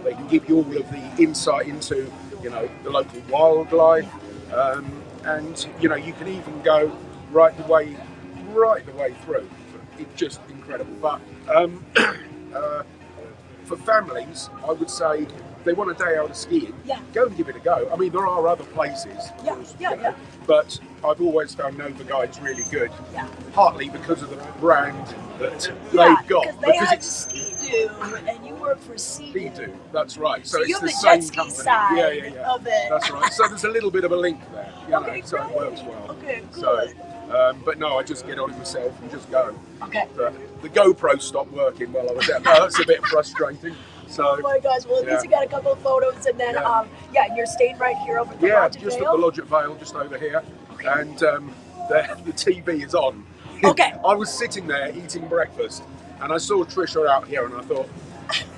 They can give you all of the insight into, you know, the local wildlife, and you know, you can even go right the way through. It's just incredible. But for families, I would say, if they want a day out of skiing, go and give it a go. I mean, there are other places, but I've always found Nova Guides really good, partly because of the brand that they've got. Because they have Ski-Doo, and you work for Sea-Doo. Ski-Doo, that's right. So you it's have the the same jet ski company. side of it. That's right. So there's a little bit of a link there, you know, so it works well. Okay, good. So, but no, I just get on it myself and just go. Okay. But the GoPro stopped working while I was out there. That's a bit frustrating. So, oh my gosh, well, at least you got a couple of photos, and then, you're staying right here over the Lodge at just Vail? at the Lodge at Vail, just over here. Okay. And the TV is on. Okay. I was sitting there eating breakfast, and I saw Trisha out here, and I thought,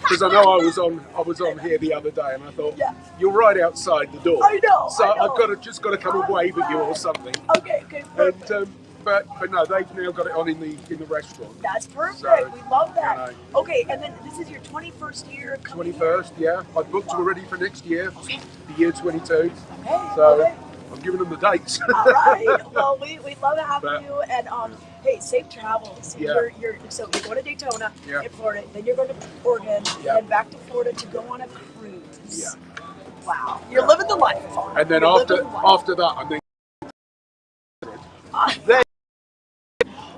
because I know I was on here the other day, and I thought, you're right outside the door. I know. So I've just got to come and wave at you or something. Okay, perfect. And, but no, they've now got it on in the restaurant. That's perfect. So, we love that. you know. Okay, and then this is your 21st year coming 21st, yeah. I've booked already for next year, the year 22. Okay. So I'm giving them the dates. All right. Well, we love having you, and hey, safe travels. Yeah. So you're going to Daytona Yeah. in Florida, then you're going to Oregon, then back to Florida to go on a cruise. Yeah. Wow, you're living the life. And then after that, I'm then.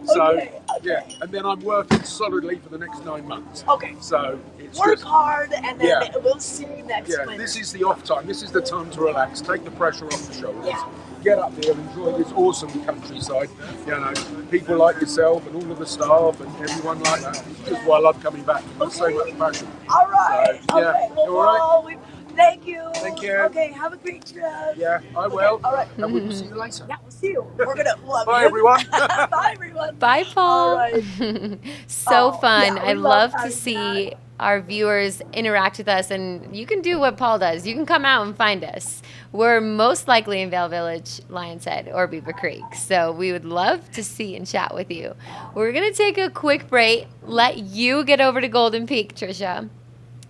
So and then I'm working solidly for the next 9 months. Okay. So it's work just, hard, and then we'll see you next winter. this is the off time. This is the time to relax, take the pressure off the shoulders, get up there, enjoy this awesome countryside. You know, people like yourself and all of the staff and everyone like that. It's just why I love coming back. There's so much passion. All right. So, okay. Well, all right. thank you. Thank you. Okay. Have a great trip. Yeah, I will. All right. And we'll see you later. Yeah, we'll see you. We're gonna love Bye, you. everyone. Bye, everyone. Bye, Paul. All right. So fun. yeah, I we love love to having see our viewers interact with us, and you can do what Paul does. You can come out and find us. We're most likely in Vail Village, Lion's Head, or Beaver Creek. So we would love to see and chat with you. We're going to take a quick break, let you get over to Golden Peak, Trisha.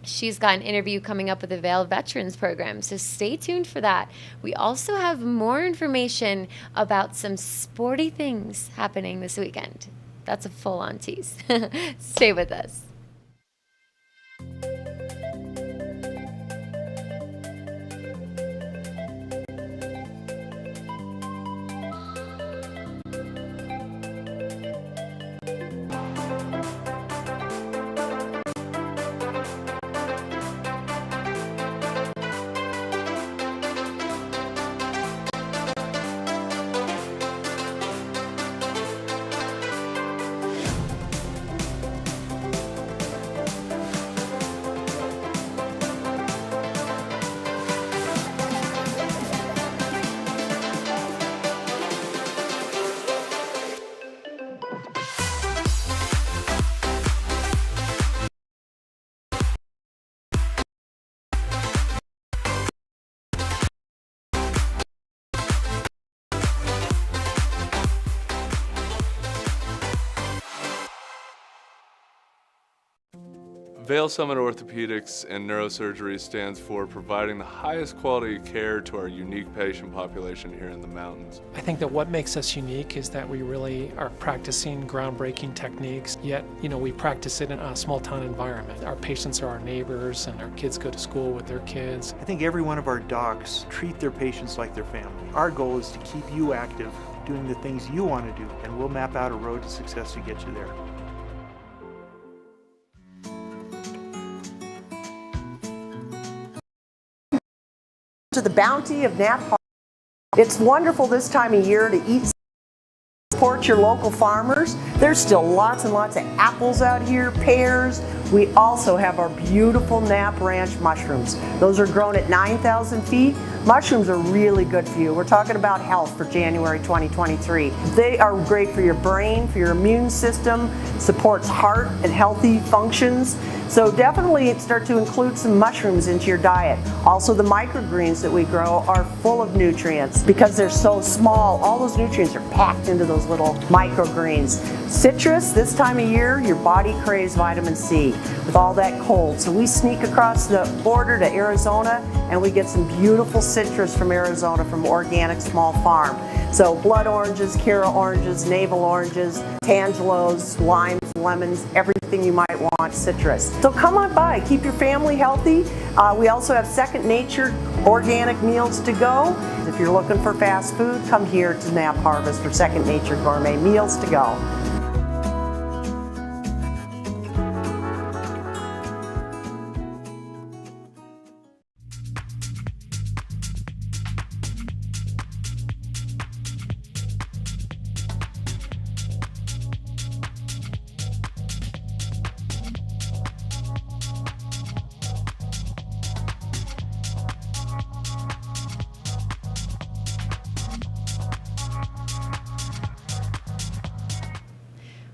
She's got an interview coming up with the Vail Veterans Program, so stay tuned for that. We also have more information about some sporty things happening this weekend. That's a full-on tease. Stay with us. Vail Summit Orthopedics and Neurosurgery stands for providing the highest quality of care to our unique patient population here in the mountains. I think that what makes us unique is that we really are practicing groundbreaking techniques, yet, we practice it in a small town environment. Our patients are our neighbors and our kids go to school with their kids. I think every one of our docs treat their patients like their family. Our goal is to keep you active, doing the things you want to do, and we'll map out a road to success to get you there. To the bounty of Nap Harvest. It's wonderful this time of year to eat, support your local farmers. There's still lots and lots of apples out here, pears. We also have our beautiful Nap Ranch mushrooms. Those are grown at 9,000 feet. Mushrooms are really good for you. We're talking about health for January 2023. They are great for your brain, for your immune system, supports heart and healthy functions. So definitely start to include some mushrooms into your diet. Also, the microgreens that we grow are full of nutrients. Because they're so small, all those nutrients are packed into those little microgreens. Citrus, this time of year, your body craves vitamin C with all that cold. So we sneak across the border to Arizona and we get some beautiful citrus from Arizona from Organic Small Farm. So blood oranges, Cara oranges, navel oranges, tangelos, limes, lemons, everything you might want citrus. So come on by, keep your family healthy. We also have Second Nature organic meals to go. If you're looking for fast food, come here to Nap Harvest for Second Nature gourmet meals to go.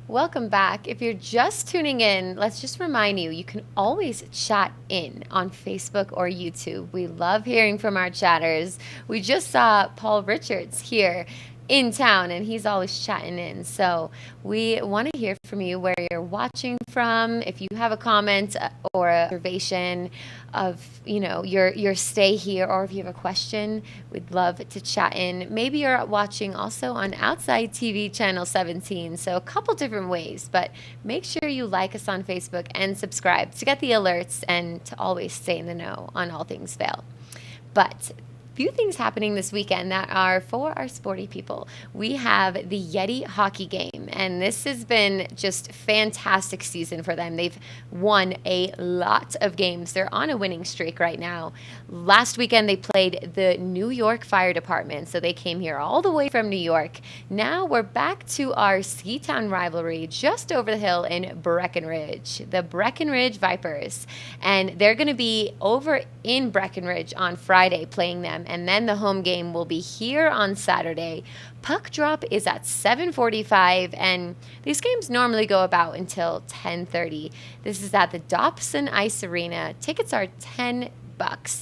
Welcome back. If you're just tuning in, let's just remind you, you can always chat in on Facebook or YouTube. We love hearing from our chatters. We just saw Paul Richards here in town and he's always chatting in. So we want to hear from you where you're watching from. If you have a comment or a observation of, your stay here, or if you have a question, we'd love to chat in. Maybe you're watching also on Outside TV Channel 17. So a couple different ways, but make sure you like us on Facebook and subscribe to get the alerts and to always stay in the know on all things Vail. But few things happening this weekend that are for our sporty people. We have the Yeti hockey game, and this has been just fantastic season for them. They've won a lot of games. They're on a winning streak right now. Last weekend they played the New York Fire Department, so they came here all the way from New York. Now we're back to our Ski Town rivalry just over the hill in Breckenridge, the Breckenridge Vipers, and they're going to be over in Breckenridge on Friday playing them. And then the home game will be here on Saturday. Puck drop is at 7:45, and these games normally go about until 10:30. This is at the Dobson Ice Arena. Tickets are $10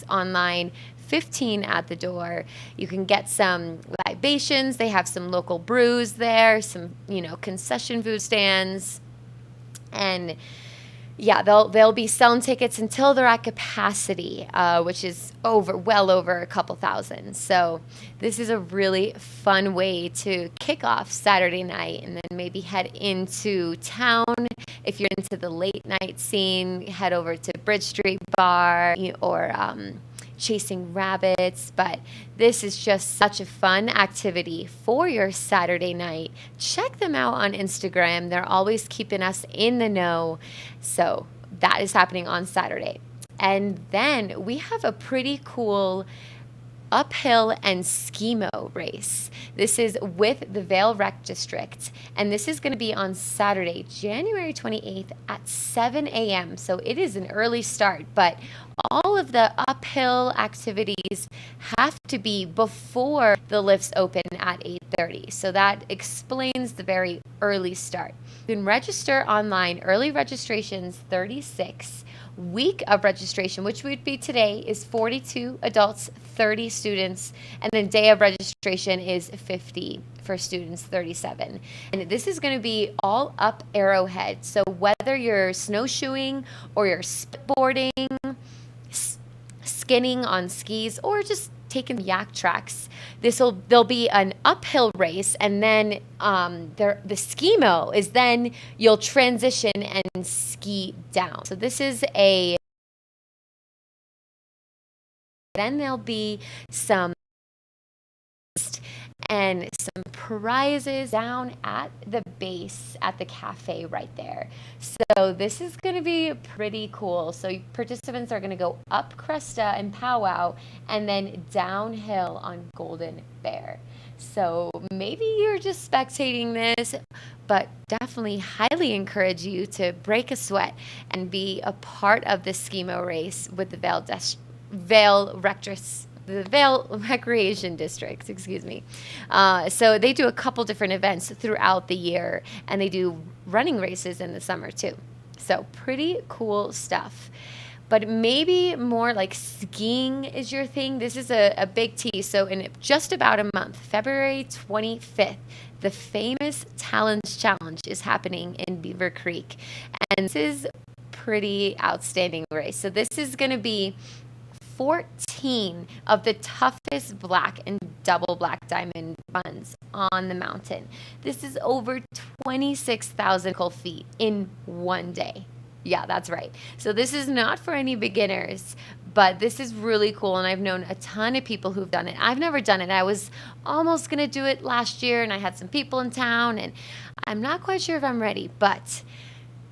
online, 15 at the door. You can get some libations. They have some local brews there, some concession food stands, and yeah, they'll be selling tickets until they're at capacity, which is well over a couple thousand. So this is a really fun way to kick off Saturday night and then maybe head into town. If you're into the late night scene, head over to Bridge Street Bar or Chasing Rabbits. But this is just such a fun activity for your Saturday night. Check them out on Instagram. They're always keeping us in the know. So that is happening on Saturday. And then we have a pretty cool uphill and skimo race. This is with the Vail Rec District, and this is going to be on Saturday, January 28th at 7 a.m. So it is an early start, but all of the uphill activities have to be before the lifts open at 8:30. So that explains the very early start. You can register online. Early registration's $36. week of registration, which would be today, is 42 adults, 30 students, and the day of registration is 50 for students, 37. And this is going to be all up Arrowhead. So whether you're snowshoeing or you're spitboarding, skinning on skis, or just taking yak tracks, there'll be an uphill race, and then the ski-mo is then you'll transition and ski down. So this is then there'll be some and some prizes down at the base at the cafe right there. So this is going to be pretty cool. So participants are going to go up Cresta and Powwow and then downhill on Golden Bear. So maybe you're just spectating this, but definitely highly encourage you to break a sweat and be a part of the ski-mo race with the Vail Recreation District, excuse me. So they do a couple different events throughout the year, and they do running races in the summer too. So pretty cool stuff. But maybe more like skiing is your thing. This is a big tease. So in just about a month, February 25th, the famous Talons Challenge is happening in Beaver Creek. And this is pretty outstanding race. So this is going to be 14 of the toughest black and double black diamond runs on the mountain. This is over 26,000 feet in one day. Yeah, that's right. So this is not for any beginners, but this is really cool. And I've known a ton of people who've done it. I've never done it. I was almost going to do it last year, and I had some people in town, and I'm not quite sure if I'm ready, but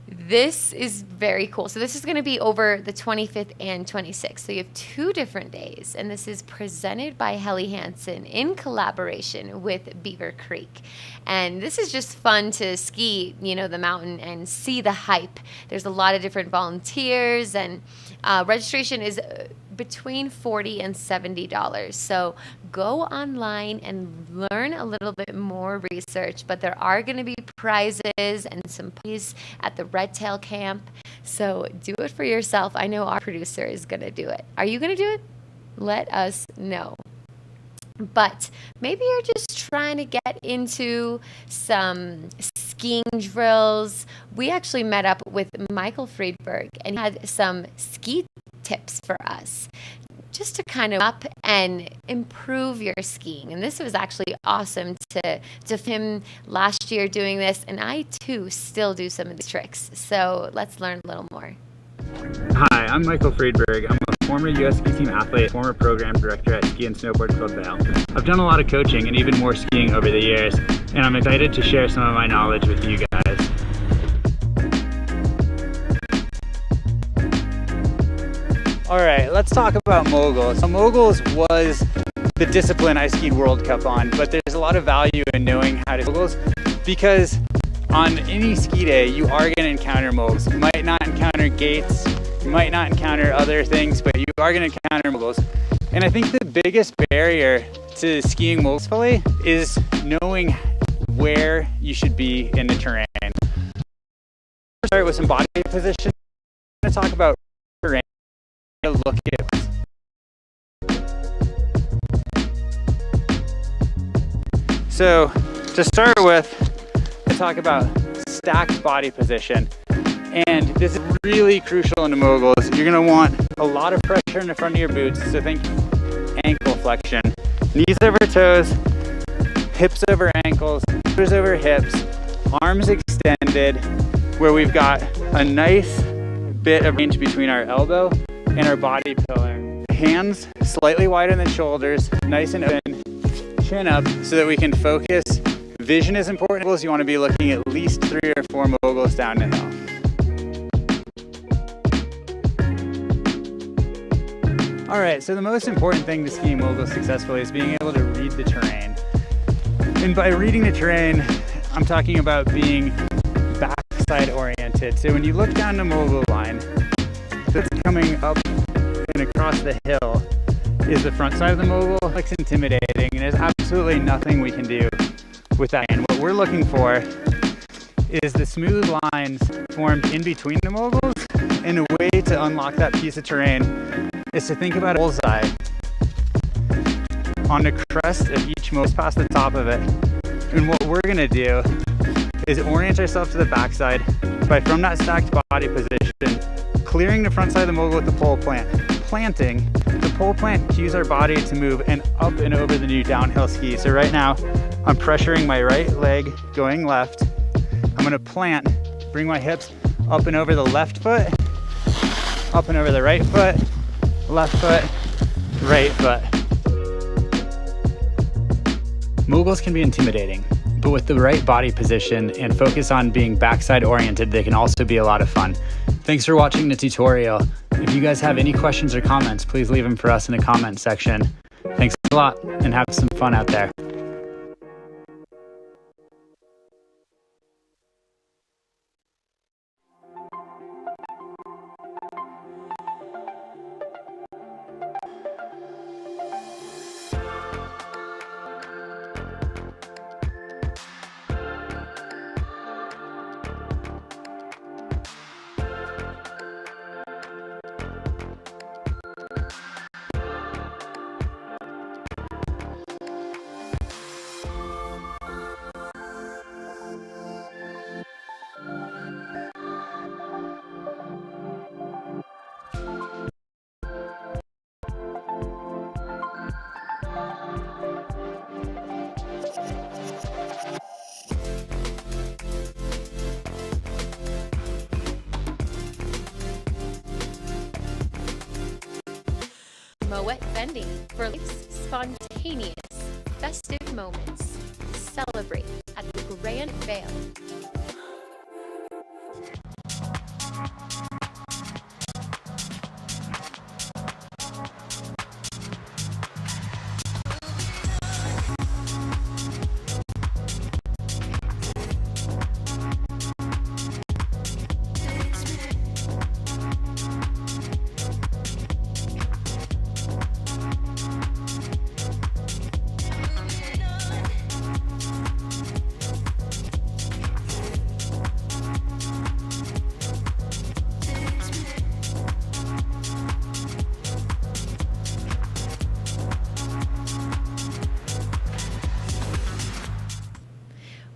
this is very cool. So this is going to be over the 25th and 26th. So you have 2 different days, and this is presented by Helly Hansen in collaboration with Beaver Creek. And this is just fun to ski, the mountain and see the hype. There's a lot of different volunteers, and registration is between $40 and $70. So go online and learn a little bit more research, but there are going to be prizes and some prizes at the Red Tail Camp. So do it for yourself. I know our producer is going to do it. Are you going to do it? Let us know. But maybe you're just trying to get into some skiing drills. We actually met up with Michael Friedberg, and he had some ski tips for us just to kind of up and improve your skiing. And this was actually awesome to him last year doing this, and I too still do some of these tricks. So let's learn a little more. Hi, I'm Michael Friedberg. I'm a former U.S. ski team athlete, former program director at Ski and Snowboard Club Vail. I've done a lot of coaching and even more skiing over the years, and I'm excited to share some of my knowledge with you guys. Alright, let's talk about Moguls. So Moguls was the discipline I skied World Cup on, but there's a lot of value in knowing how to ski Moguls, because on any ski day you are going to encounter Moguls. You might not encounter gates, you might not encounter other things, but you are going to encounter Moguls. And I think the biggest barrier to skiing Moguls fully is knowing where you should be in the terrain. Let's start with some body position. I'm going to talk about terrain. Look at so to start with, I talk about stacked body position, and this is really crucial in the Moguls. You're going to want a lot of pressure in the front of your boots, so think ankle flexion, knees over toes, hips over ankles, shoulders over hips, arms extended, where we've got a nice bit of range between our elbow and our body pillar. Hands slightly wider than shoulders, nice and open, chin up so that we can focus. Vision is important. You want to be looking at least 3 or 4 Moguls down the hill. Alright, so the most important thing to skiing Moguls successfully is being able to read the terrain. And by reading the terrain, I'm talking about being backside oriented. So when you look down the Mogul line, that's coming up and across the hill is the front side of the Mogul. It looks intimidating, and there's absolutely nothing we can do with that. And what we're looking for is the smooth lines formed in between the Moguls And a way to unlock that piece of terrain is to think about a bullseye on the crest of each most past the top of it. And what we're gonna do is orient ourselves to the backside by, from that stacked body position, clearing the front side of the mogul with the pole plant. Planting, the pole plant cues our body to move and up and over the new downhill ski. So right now, I'm pressuring my right leg going left. I'm gonna plant, bring my hips up and over the left foot, up and over the right foot, left foot, right foot. Moguls can be intimidating, but with the right body position and focus on being backside oriented, they can also be a lot of fun. Thanks for watching the tutorial. If you guys have any questions or comments, please leave them for us in the comment section. Thanks a lot and have some fun out there. Moet Bending for life's spontaneous, festive moments. Celebrate at the Grand Vail.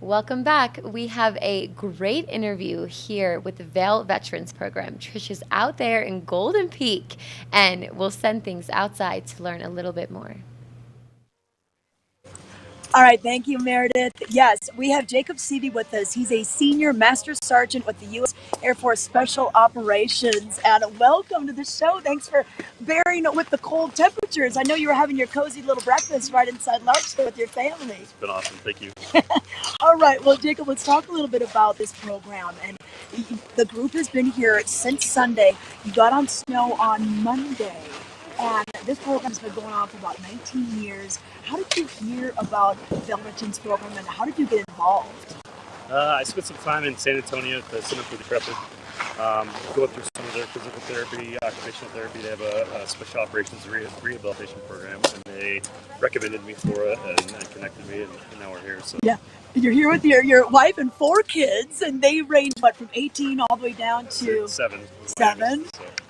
Welcome back. We have a great interview here with the Vail Veterans Program. Trish is out there in Golden Peak, and we'll send things outside to learn a little bit more. All right, thank you, Meredith. Yes, we have Jacob Seavey with us. He's a senior master sergeant with the U.S. Air Force Special Operations. And welcome to the show. Thanks for bearing with the cold temperatures. I know you were having your cozy little breakfast right inside Larkspur with your family. It's been awesome. Thank you. All right, well, Jacob, let's talk a little bit about this program. And the group has been here since Sunday. You got on snow on Monday. And this program has been going on for about 19 years. How did you hear about the Vail Veterans Program, and how did you get involved? I spent some time in San Antonio at the Center for the Intrepid, going through some of their physical therapy, occupational therapy. They have a special operations rehabilitation program, and they recommended me for it and connected me, and now we're here. So yeah, you're here with your wife and 4 kids, and they range from 18 all the way down to 7. So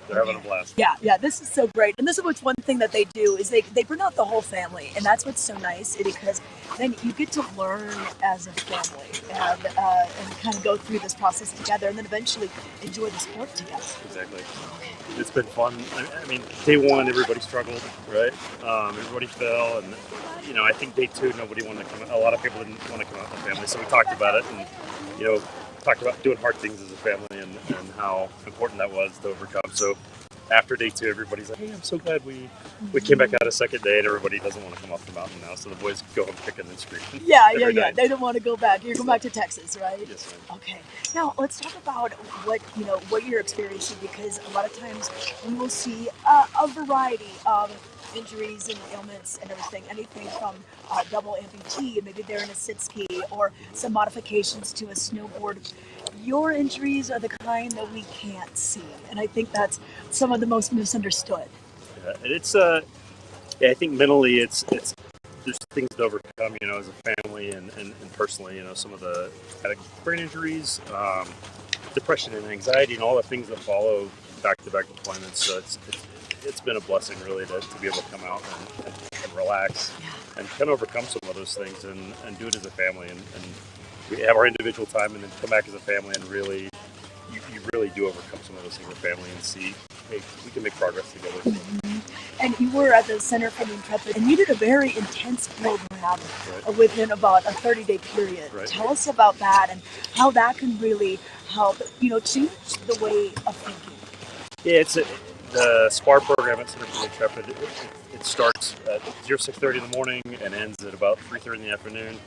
they're having a blast. Yeah, this is so great. And this is what's one thing that they do is they bring out the whole family, and that's what's so nice, because then you get to learn as a family and kind of go through this process together, and then eventually enjoy the sport together. Exactly. It's been fun. I mean, day 1, everybody struggled, right? Everybody fell, and I think day 2, nobody wanted to come. A lot of people didn't want to come out with the family, so we talked about it, and talked about doing hard things as a family and how important that was to overcome. So after day 2, everybody's like, hey, I'm so glad we came back out a second day, and everybody doesn't want to come off the mountain now. So the boys go home kicking and screaming. Yeah. They don't want to go back. You're going back to Texas, right? Yes, ma'am. Okay. Now let's talk about what you're experiencing, because a lot of times we will see a variety of injuries and ailments and everything, anything from double amputee, and maybe they're in a sit ski, or some modifications to a snowboard. Your injuries are the kind that we can't see, and I think that's some of the most misunderstood. Yeah, and it's I think mentally it's there's things to overcome, as a family and personally, some of the brain injuries, depression and anxiety, and all the things that follow back-to-back deployments, so it's been a blessing really to be able to come out and relax and kind of overcome some of those things and do it as a family and we have our individual time and then come back as a family and really you really do overcome some of those things as a family and see, hey, we can make progress together. So. And you were at the Center for the Intrepid, and you did a very intense program within about a 30-day period. Right. Tell us about that and how that can really help, change the way of thinking. Yeah, the SPAR program at Center for the Intrepid. It starts at 6:30 in the morning and ends at about 3:30 in the afternoon.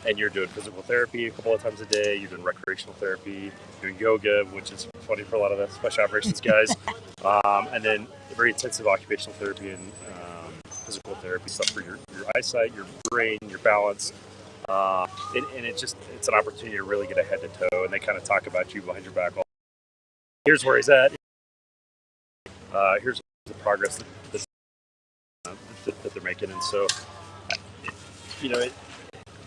And you're doing physical therapy a couple of times a day. You're doing recreational therapy, doing yoga, which is funny for a lot of the special operations guys. And then very intensive occupational therapy and physical therapy stuff for your eyesight, your brain, your balance. And it's an opportunity to really get a head to toe. And they kind of talk about you behind your back. Here's where he's at. Here's the progress that they're making. And so,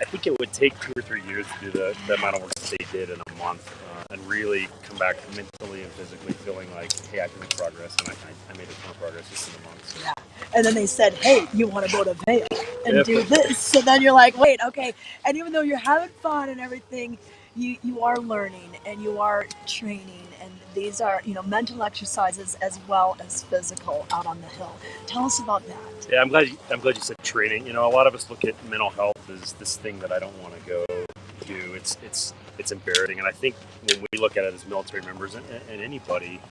I think it would take 2 or 3 years to do the amount of work that they did in a month and really come back mentally and physically feeling like, hey, I can make progress. And I made a ton of progress just in a month. So. Yeah. And then they said, hey, you want to go to Vail and do this. So then you're like, wait, okay. And even though you're having fun and everything, you are learning and you are training. And these are, mental exercises as well as physical out on the hill. Tell us about that. Yeah, I'm glad you said training. A lot of us look at mental health as this thing that I don't want to go do. It's embarrassing, and I think when we look at it as military members and anybody,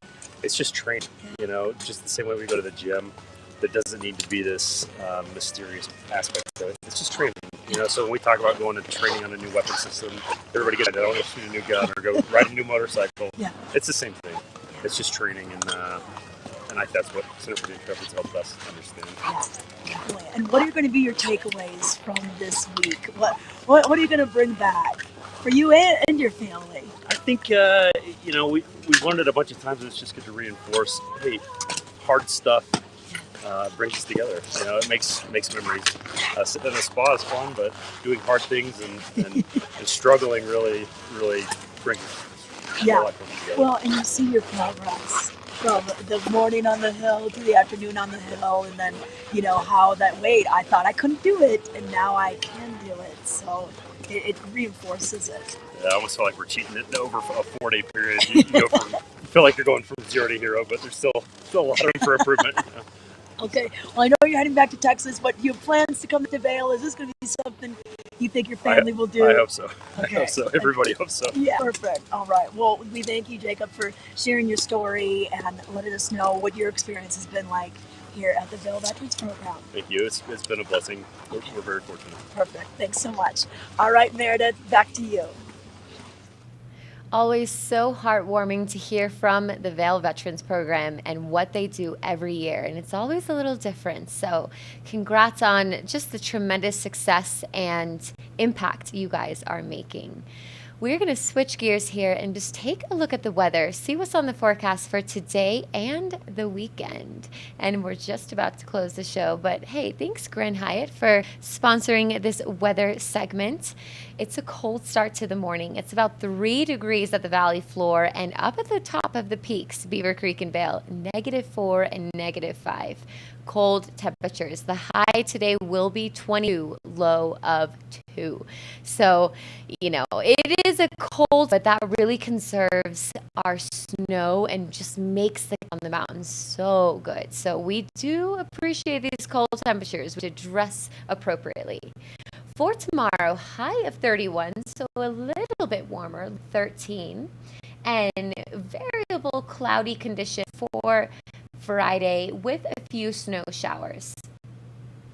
it's just training. Just the same way we go to the gym. That doesn't need to be this mysterious aspect of it. It's just training. So when we talk about going to training on a new weapon system, everybody gets it. I don't want to shoot a new gun or go ride a new motorcycle. Yeah. It's the same thing. It's just training, and I think that's what Center for the Intrepid's helped us understand. Yeah, definitely. And what are going to be your takeaways from this week? What are you going to bring back for you and your family? I think we've learned it a bunch of times, and it's just good to reinforce. Hey, hard stuff brings us together. It makes memories. Sitting in a spa is fun, but doing hard things and struggling really brings us together. Well, and you see your progress from the morning on the hill to the afternoon on the hill, and then how I thought I couldn't do it, and now I can do it. So it reinforces it. Yeah, I almost feel like we're cheating it over a 4-day period. You feel like you're going from 0 to hero, but there's still a lot of room for improvement. Okay. Well, I know you're heading back to Texas, but you have plans to come to Vail. Is this going to be something you think your family will do? I hope so. Okay. I hope so. Everybody hopes so. Yeah. Perfect. All right. Well, we thank you, Jacob, for sharing your story and letting us know what your experience has been like here at the Vail Veterans Program. Thank you. It's been a blessing. We're very fortunate. Perfect. Thanks so much. All right, Meredith, back to you. Always so heartwarming to hear from the Vail Veterans Program and what they do every year. And it's always a little different. So congrats on just the tremendous success and impact you guys are making. We're going to switch gears here and just take a look at the weather, see what's on the forecast for today and the weekend. And we're just about to close the show, but hey, thanks Grand Hyatt for sponsoring this weather segment. It's a cold start to the morning. It's about 3 degrees at the valley floor, and up at the top of the peaks, Beaver Creek and Vail, -4 and -5. Cold temperatures. The high today will be 22, low of 2. So, it is a cold, but that really conserves our snow and just makes on the mountains so good. So we do appreciate these cold temperatures to dress appropriately. For tomorrow, high of 31, so a little bit warmer, 13, and variable cloudy condition for Friday with a few snow showers.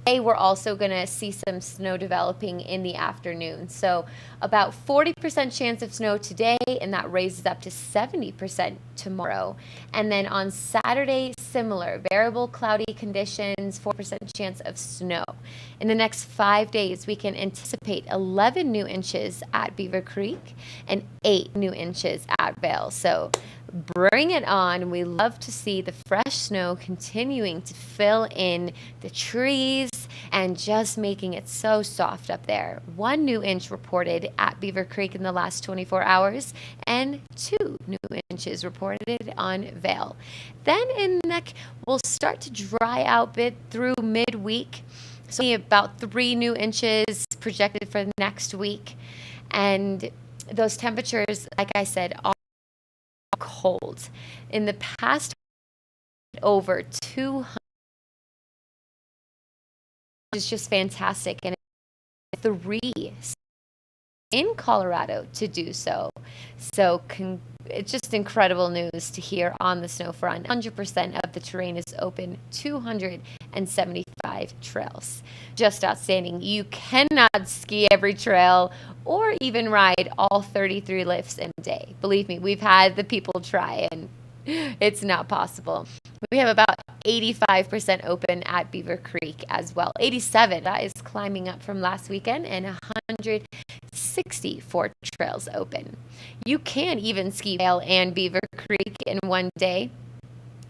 Today, we're also going to see some snow developing in the afternoon. So about 40% chance of snow today, and that raises up to 70% tomorrow. And then on Saturday, similar, variable cloudy conditions, 4% chance of snow. In the next 5 days, we can anticipate 11 new inches at Beaver Creek and 8 new inches at Vail. So bring it on. We love to see the fresh snow continuing to fill in the trees and just making it so soft up there. 1 new inch reported at Beaver Creek in the last 24 hours, and 2 new inches reported on Vail. Then in the neck, we'll start to dry out a bit through midweek. So only about 3 new inches projected for the next week. And those temperatures, like I said, are cold. In the past, over 200 is just fantastic. And 3 in Colorado to do so. So it's just incredible news to hear on the snow front. 100% of the terrain is open, 275 trails. Just outstanding. You cannot ski every trail or even ride all 33 lifts in a day. Believe me, we've had the people try, and it's not possible. We have about 85% open at Beaver Creek as well. 87, that is climbing up from last weekend, and 164 trails open. You can even ski Vail and Beaver Creek in one day.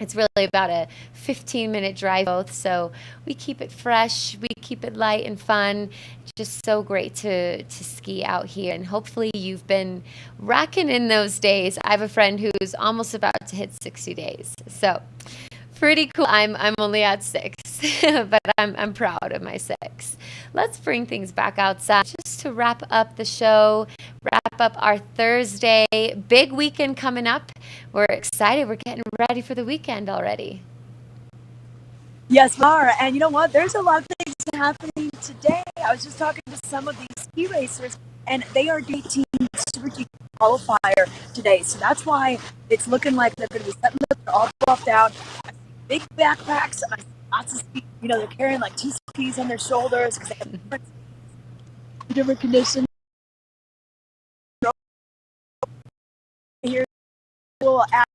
It's really about a 15-minute drive both, so we keep it fresh, we keep it light and fun. Just so great to ski out here, and hopefully you've been racking in those days. I have a friend who's almost about to hit 60 days, so pretty cool. I'm only at 6, but I'm proud of my 6. Let's bring things back outside just to wrap up the show, wrap up our Thursday. Big weekend coming up. We're excited. We're getting ready for the weekend already. Yes, we are. And you know what? There's a lot of things happening today. I was just talking to some of these ski racers, and they are doing Super G qualifier today. So that's why it's looking like they're going to be setting up, they're all buffed out. I see big backpacks, and I see lots of ski. You know, they're carrying like 2 skis on their shoulders because they have different conditions. Here, we'll ask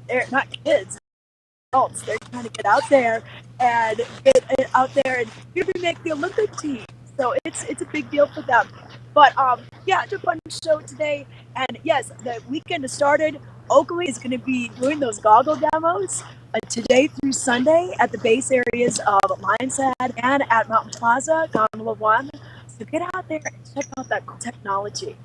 they're not kids, adults. They're trying to get out there and maybe make the Olympic team. So it's a big deal for them. But yeah, it's a fun show today. And yes, the weekend has started. Oakley is going to be doing those goggle demos today through Sunday at the base areas of Lion's Head and at Mountain Plaza, Gondola 1. So get out there and check out that cool technology.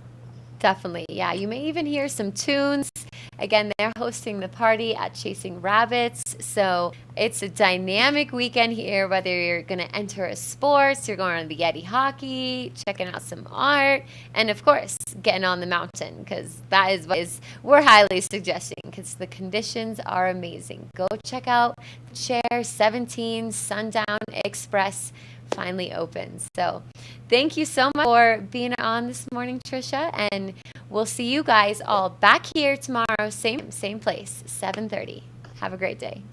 Definitely. Yeah, you may even hear some tunes. Again, they're hosting the party at Chasing Rabbits. So it's a dynamic weekend here, whether you're going to enter a sports, you're going to the Yeti hockey, checking out some art, and of course, getting on the mountain, because that is what we're highly suggesting, because the conditions are amazing. Go check out Chair 17 Sundown Express finally opens. So thank you so much for being on this morning, Trisha, and we'll see you guys all back here tomorrow, same place, 7:30. Have a great day.